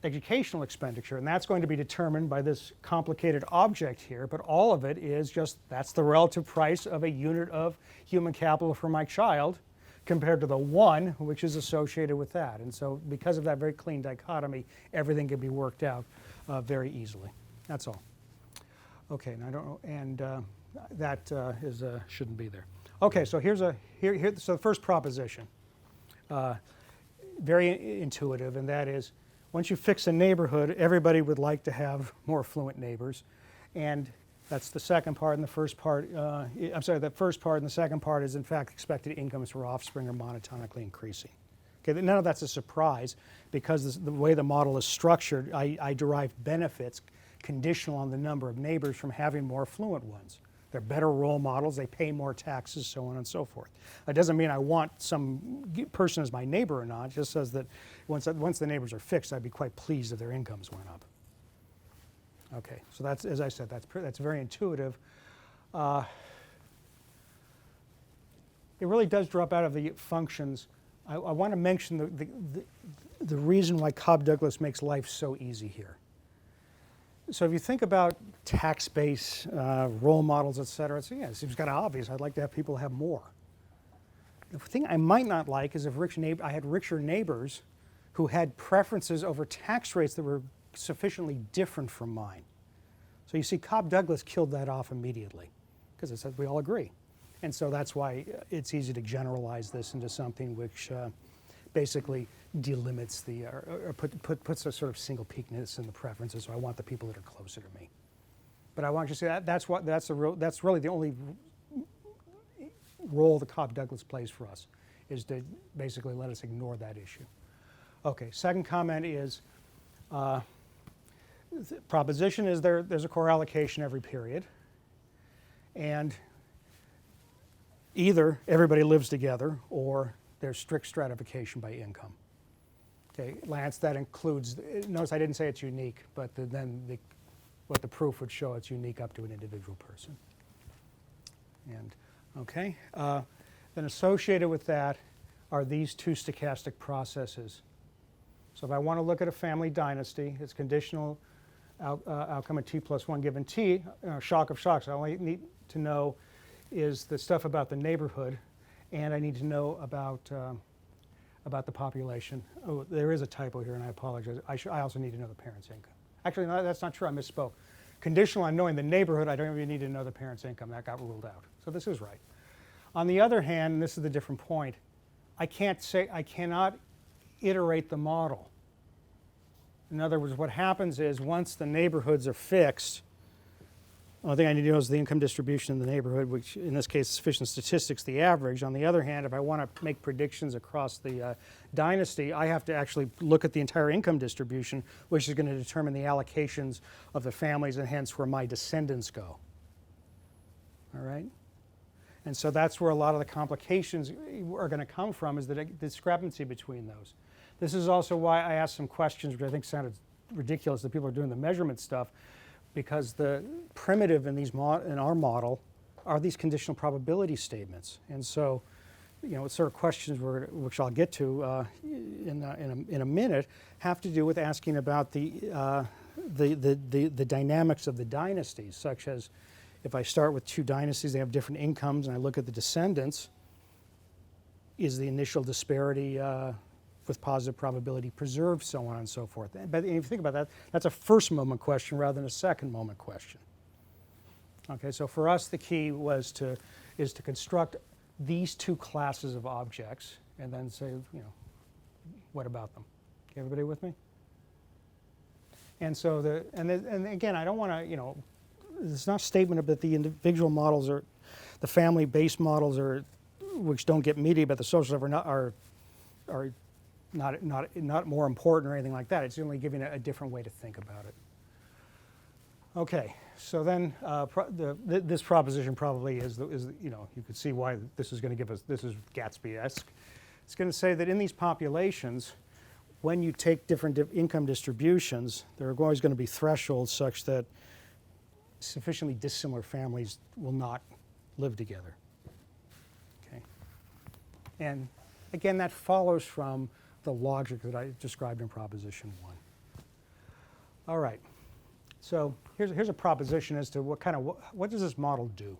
educational expenditure, and that's going to be determined by this complicated object here, but all of it is just that's the relative price of a unit of human capital for my child compared to the one which is associated with that. And so because of that very clean dichotomy, everything can be worked out very easily. That's all. Okay, and I don't know, and that shouldn't be there. Okay, so so the first proposition, very intuitive, and that is, once you fix a neighborhood, everybody would like to have more affluent neighbors, and that's the second part. And the first part, the first part and the second part is, in fact, expected incomes for offspring are monotonically increasing. Okay, none of that's a surprise because the way the model is structured, I derive benefits conditional on the number of neighbors from having more affluent ones. They're better role models, they pay more taxes, so on and so forth. That doesn't mean I want some person as my neighbor or not. It just says that once the neighbors are fixed, I'd be quite pleased if their incomes went up. Okay, so that's, as I said, that's very intuitive. It really does drop out of the functions. I want to mention the reason why Cobb-Douglas makes life so easy here. So if you think about tax base, role models, et cetera, it seems kind of obvious. I'd like to have people have more. The thing I might not like is if I had richer neighbors who had preferences over tax rates that were sufficiently different from mine. So you see, Cobb-Douglas killed that off immediately because it said we all agree. And so that's why it's easy to generalize this into something which basically delimits or puts a sort of single peakness in the preferences. So I want the people that are closer to me. But I want you to see that's really the only role the Cobb-Douglas plays for us, is to basically let us ignore that issue. Okay, second comment is proposition is there's a core allocation every period, and either everybody lives together or there's strict stratification by income. Okay, Lance, that includes, notice I didn't say it's unique, but what the proof would show, it's unique up to an individual person. And, okay, then associated with that are these two stochastic processes. So if I want to look at a family dynasty, it's conditional outcome of t plus 1 given t, shock of shocks. I only need to know is the stuff about the neighborhood, and I need to know about the population. Oh, there is a typo here, and I apologize. I also need to know the parent's income. Actually, no, that's not true. I misspoke. Conditional on knowing the neighborhood, I don't even need to know the parent's income. That got ruled out. So this is right. On the other hand, and this is the different point, I cannot iterate the model. In other words, what happens is once the neighborhoods are fixed, the only thing I need to know is the income distribution in the neighborhood, which in this case is sufficient statistics, the average. On the other hand, if I want to make predictions across the dynasty, I have to actually look at the entire income distribution, which is going to determine the allocations of the families and hence where my descendants go. All right? And so that's where a lot of the complications are going to come from, is the discrepancy between those. This is also why I asked some questions which I think sounded ridiculous that people are doing the measurement stuff, because the primitive in our model are these conditional probability statements. And so, what sort of questions which I'll get to in a minute have to do with asking about the dynamics of the dynasties, such as if I start with two dynasties, they have different incomes, and I look at the descendants, is the initial disparity with positive probability preserved, so on and so forth. But if you think about that, that's a first moment question rather than a second moment question. Okay, so for us the key is to construct these two classes of objects and then say, what about them? Okay, everybody with me? And so and again, I don't want to, it's not a statement that the individual models or the family-based models which don't get media, but the social are not more important or anything like that. It's only giving a different way to think about it. Okay, so then this proposition probably is you could see why this is going to give us, this is Gatsby-esque. It's going to say that in these populations, when you take different income distributions, there are always going to be thresholds such that sufficiently dissimilar families will not live together. Okay. And again, that follows from the logic that I described in Proposition 1. All right. So here's a proposition as to what does this model do?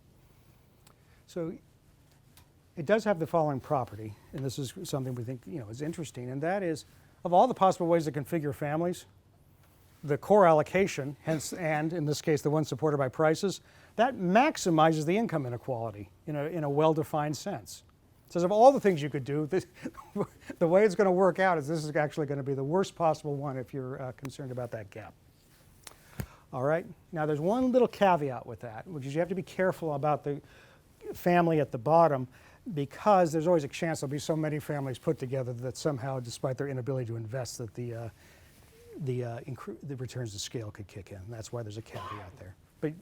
So it does have the following property, and this is something we think is interesting, and that is, of all the possible ways to configure families, the core allocation, hence, and in this case, the one supported by prices, that maximizes the income inequality in a well-defined sense. It says of all the things you could do, the way it's going to work out is this is actually going to be the worst possible one if you're concerned about that gap. All right. Now, there's one little caveat with that, which is you have to be careful about the family at the bottom, because there's always a chance there'll be so many families put together that somehow, despite their inability to invest, that the returns to scale could kick in. That's why there's a caveat there. But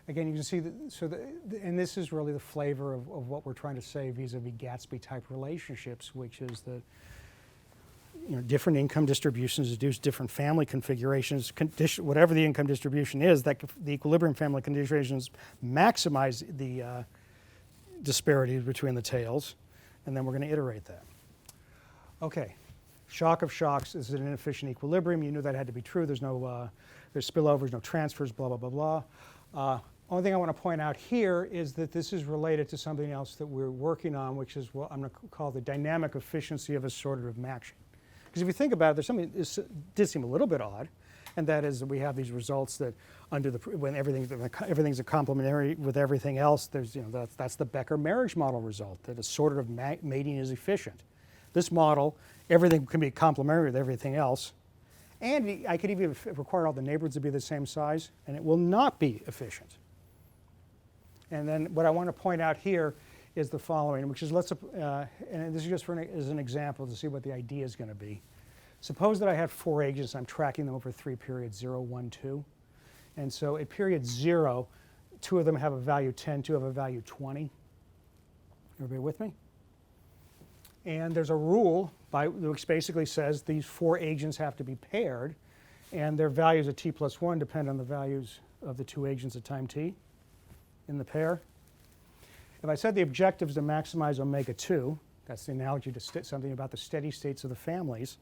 again, you can see and this is really the flavor of what we're trying to say vis-a-vis Gatsby-type relationships, which is that different income distributions induce different family configurations. Whatever the income distribution is, that the equilibrium family configurations maximize the disparities between the tails, and then we're going to iterate that. Okay, shock of shocks is an inefficient equilibrium. You knew that had to be true. There's spillovers, no transfers, blah, blah, blah, blah. Only thing I want to point out here is that this is related to something else that we're working on, which is what I'm going to call the dynamic efficiency of assortative matching. Because if you think about it, there's something that did seem a little bit odd, and that is that we have these results that when everything's a complementary with everything else, that's the Becker marriage model result, that assortative mating is efficient. This model, everything can be complementary with everything else, and I could even require all the neighborhoods to be the same size, and it will not be efficient. And then what I want to point out here is the following, which is and this is just as an example to see what the idea is going to be. Suppose that I have 4 agents, I'm tracking them over 3 periods, 0, 1, 2. And so at period 0, 2 of them have a value 10, 2 have a value 20. Everybody with me? And there's a rule which basically says these 4 agents have to be paired, and their values at t plus 1 depend on the values of the 2 agents at time t in the pair. If I said the objective is to maximize omega 2, that's the analogy to something about the steady states of the families,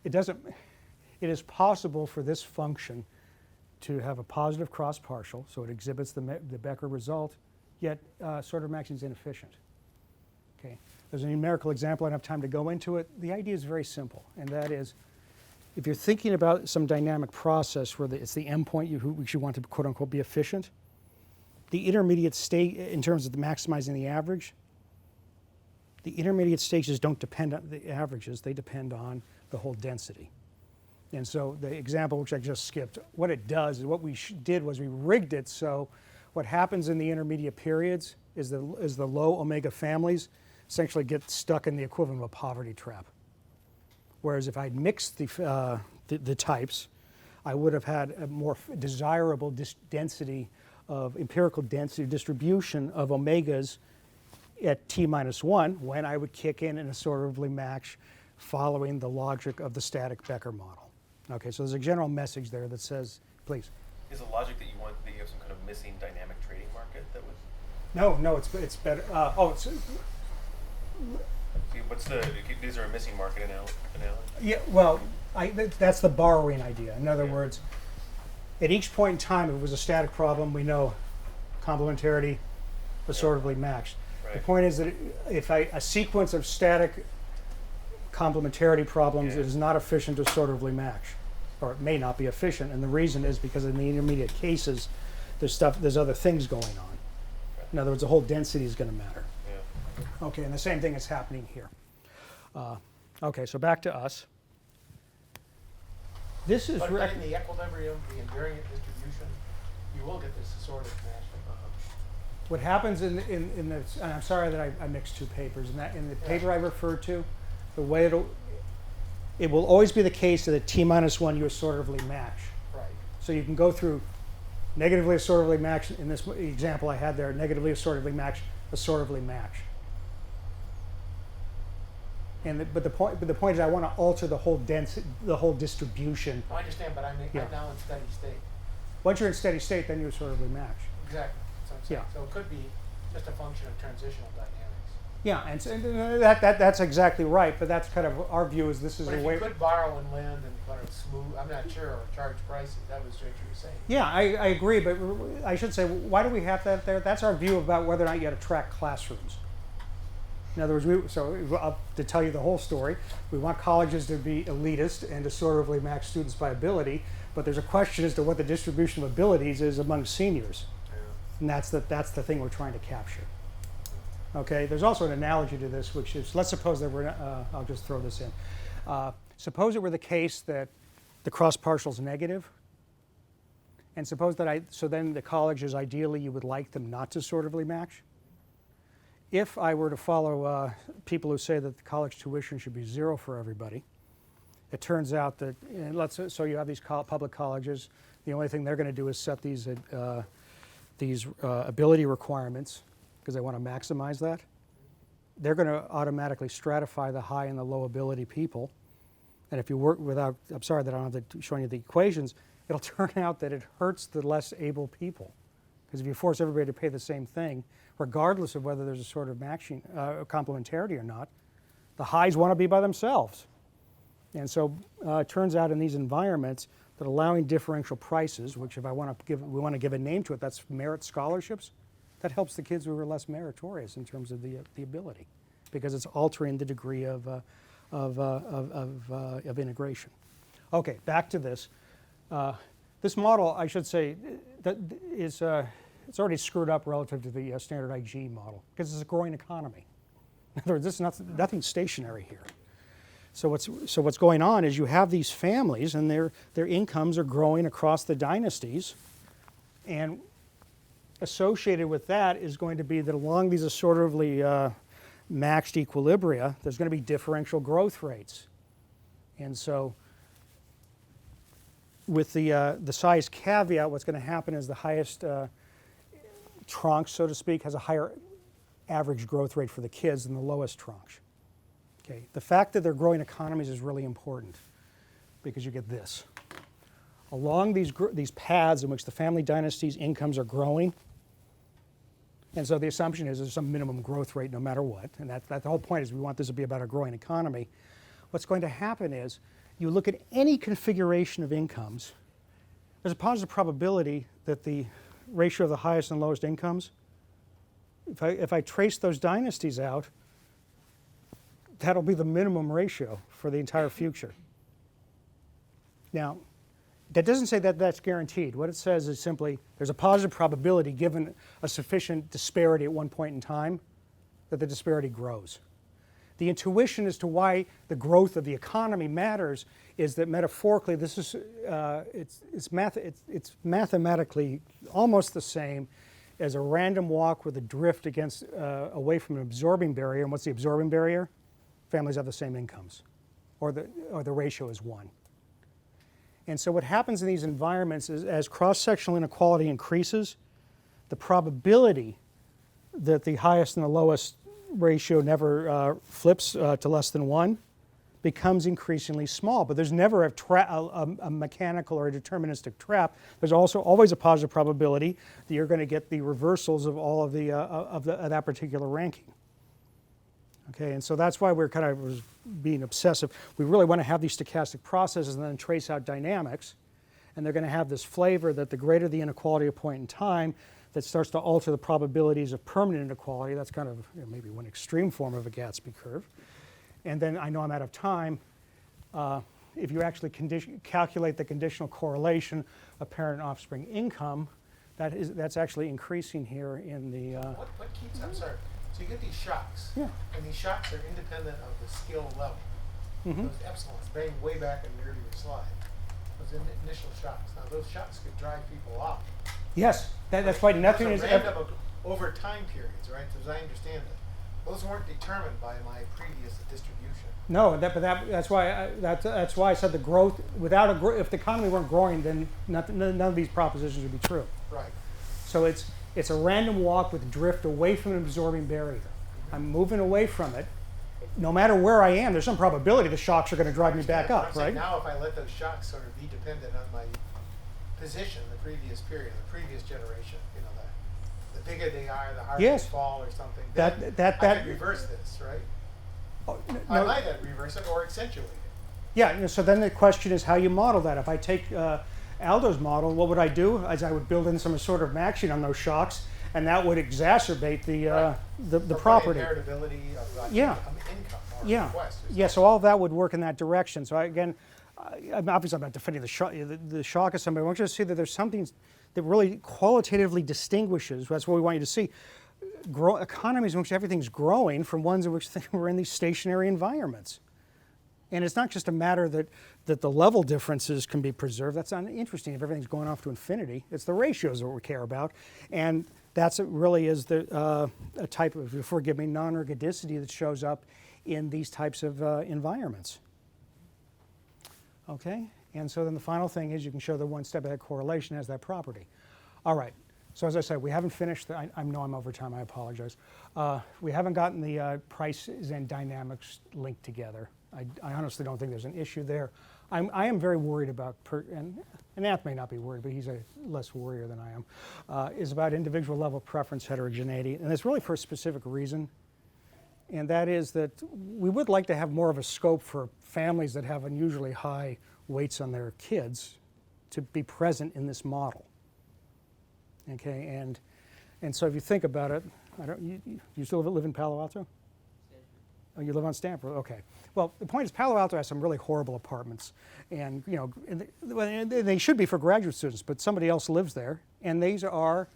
it is possible for this function to have a positive cross partial, so it exhibits the Becker result, yet assortative matching is inefficient. Okay. There's a numerical example. I don't have time to go into it. The idea is very simple, and that is, if you're thinking about some dynamic process where it's the endpoint which you want to quote unquote be efficient, the intermediate state in terms of maximizing the average, the intermediate stages don't depend on the averages, they depend on the whole density. And so the example which I just skipped, what it does is what we did was we rigged it so what happens in the intermediate periods is the low omega families essentially get stuck in the equivalent of a poverty trap. Whereas if I'd mixed the types, I would have had a more desirable density of empirical density distribution of omegas at t minus 1 when I would kick in an assortatively match following the logic of the static Becker model. Okay, so there's a general message there that says, please. Is the logic that you have some kind of missing dynamic trading market that was? No, it's better. Is there a missing market analogy? Yeah, well, that's the borrowing idea. In other words, at each point in time, if it was a static problem, we know complementarity, assortatively matched. Right. The point is that if a sequence of static complementarity problems is not efficient to assortatively match, or it may not be efficient, and the reason is because in the intermediate cases, there's other things going on. Right. In other words, the whole density is going to matter. Yeah. Okay, and the same thing is happening here. Okay, so back to us. This is but in the equilibrium, the invariant distribution, you will get this assortative matching. What happens in the, and I'm sorry that I mixed 2 papers. In the paper I referred to, the way it will always be the case that at t minus 1 you assortatively match. Right. So you can go through negatively assortatively match. In this example I had there, negatively assortatively match, assortatively match. But the point is, I want to alter the whole distribution. I understand, but I'm Yeah. now in steady state. Once you're in steady state, then you sort of match. Exactly, that's what I'm saying. Yeah. So it could be just a function of transitional dynamics. Yeah, and that's exactly right. But that's kind of our view. Is this is But a if way? you could borrow and lend and kind of smooth, I'm not sure, or charge prices, that was what you were saying. Yeah, I agree. But I should say, why do we have that there? That's our view about whether or not you attract classrooms. In other words, to tell you the whole story, we want colleges to be elitist and to sort of match students by ability, but there's a question as to what the distribution of abilities is among seniors. And that's the thing we're trying to capture. Okay, there's also an analogy to this, which is, let's suppose that I'll just throw this in. Suppose it were the case that the cross partial is negative, and suppose that so then the colleges, ideally, you would like them not to sortively match. If I were to follow people who say that the college tuition should be zero for everybody, it turns out that, so you have these public colleges, the only thing they're going to do is set these ability requirements because they want to maximize that. They're going to automatically stratify the high and the low ability people. And if you work without, I'm sorry that I don't have to showing you the equations, it'll turn out that it hurts the less able people. Because if you force everybody to pay the same thing, regardless of whether there's a sort of matching complementarity or not, the highs want to be by themselves. And so it turns out in these environments that allowing differential prices, which if we want to give a name to it, that's merit scholarships, that helps the kids who are less meritorious in terms of the ability, because it's altering the degree of integration. Okay, back to this. This model, I should say, that is it's already screwed up relative to the standard IG model because it's a growing economy. In other words, nothing stationary here. So what's going on is you have these families and their incomes are growing across the dynasties, and associated with that is going to be that along these assortively matched equilibria, there's going to be differential growth rates. And so with the size caveat, what's going to happen is the highest tranche, so to speak, has a higher average growth rate for the kids than the lowest tranche. Okay. The fact that they're growing economies is really important because you get this. Along these paths in which the family dynasties' incomes are growing, and so the assumption is there's some minimum growth rate no matter what, and that the whole point is we want this to be about a growing economy. What's going to happen is you look at any configuration of incomes, there's a positive probability that the ratio of the highest and lowest incomes, if I trace those dynasties out, that'll be the minimum ratio for the entire future. Now, that doesn't say that that's guaranteed. What it says is simply there's a positive probability given a sufficient disparity at one point in time that the disparity grows. The intuition as to why the growth of the economy matters is that metaphorically this is it's mathematically almost the same as a random walk with a drift against away from an absorbing barrier. And what's the absorbing barrier? Families have the same incomes, or the ratio is 1. And so what happens in these environments is as cross-sectional inequality increases, the probability that the highest and the lowest ratio never flips to less than 1 becomes increasingly small. But there's never a mechanical or a deterministic trap. There's also always a positive probability that you're going to get the reversals of all of that particular ranking. Okay, and so that's why we're kind of being obsessive. We really want to have these stochastic processes and then trace out dynamics, and they're going to have this flavor that the greater the inequality at a point in time, that starts to alter the probabilities of permanent inequality. That's kind of maybe one extreme form of a Gatsby curve. And then I know I'm out of time. If you actually calculate the conditional correlation of parent and offspring income, that's actually increasing here in the. What keeps? I'm sorry. So you get these shocks, Yeah. and these shocks are independent of the skill level. Mhm. Those epsilons, bang way back in the earlier slide. Those initial shocks. Now those shocks could drive people off. Yes, that's why nothing Those is are random over time periods, right? As I understand it, those weren't determined by my previous distribution. No, that's why I said the growth if the economy weren't growing, then none of these propositions would be true. Right. So it's a random walk with drift away from an absorbing barrier. I'm moving away from it, no matter where I am, there's some probability the shocks are going to drive me back I'm up, saying right? now if I let those shocks sort of be dependent on my position, the previous period, the previous generation, you know, the bigger they are, the harder Yes. they fall or something, That- then that- I that- could reverse this, right? Oh, I no- might reverse it or accentuate it. Yeah, you know, so then the question is how you model that. If I take Aldo's model, what would I do? As I would build in some sort of maxing on those shocks, and that would exacerbate the Right. the Or property. inheritability of Yeah. income or Yeah, request. or yeah. So all that would work in that direction. So obviously I'm not defending the shock of somebody. I want you to see that there's something that really qualitatively distinguishes. That's what we want you to see. Economies in which everything's growing from ones in which we're in these stationary environments. And it's not just a matter that the level differences can be preserved. That's not interesting if everything's going off to infinity. It's the ratios that we care about. And that's really is a type of, forgive me, non-ergodicity that shows up in these types of environments. Okay? And so then the final thing is you can show the one step ahead correlation has that property. All right. So as I said, we haven't finished. I know I'm over time. I apologize. We haven't gotten the prices and dynamics linked together. I honestly don't think there's an issue there. I am very worried about, and Nath may not be worried, but he's a less worrier than I am, is about individual level preference heterogeneity. And it's really for a specific reason. And that is that we would like to have more of a scope for families that have unusually high weights on their kids to be present in this model. Okay, and so if you think about it, you still live in Palo Alto? Oh, you live on Stanford. Okay. Well, the point is, Palo Alto has some really horrible apartments, and you know, and they should be for graduate students. But somebody else lives there, and these are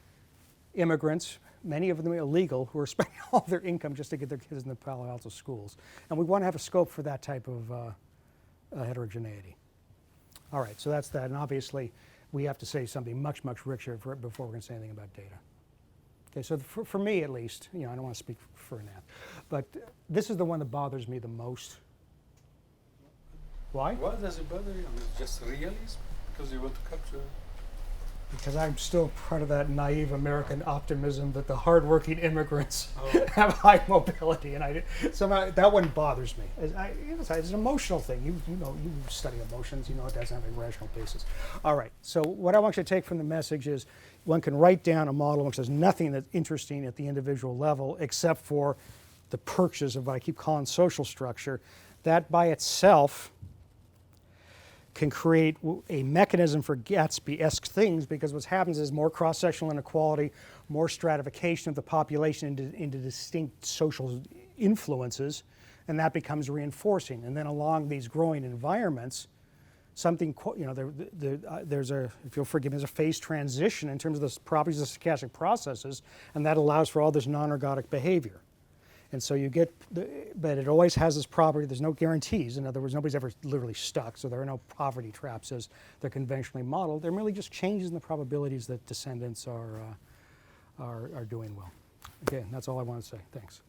immigrants, many of them illegal, who are spending all their income just to get their kids in the Palo Alto schools. And we want to have a scope for that type of heterogeneity. All right. So that's that, and obviously, we have to say something much, much richer before we're going to say anything about data. Okay, so for me at least, you know, I don't want to speak for Nath, but this is the one that bothers me the most. Why? Why does it bother you? It's just realism? Because you want to capture. Because I'm still part of that naive American optimism that the hardworking immigrants have high mobility, and somehow that one bothers me. It's an emotional thing. You know, you study emotions. You know it doesn't have a rational basis. All right. So what I want you to take from the message is one can write down a model which has nothing that's interesting at the individual level except for the perches of what I keep calling social structure. That by itself can create a mechanism for Gatsby-esque things, because what happens is more cross-sectional inequality, more stratification of the population into distinct social influences, and that becomes reinforcing. And then along these growing environments, something, you know, there's a, if you'll forgive me, there's a phase transition in terms of the properties of stochastic processes, and that allows for all this non-ergodic behavior. And so you get, but it always has this property, there's no guarantees. In other words, nobody's ever literally stuck, so there are no poverty traps as they're conventionally modeled. They're merely just changes in the probabilities that descendants are doing well. Okay, that's all I want to say. Thanks.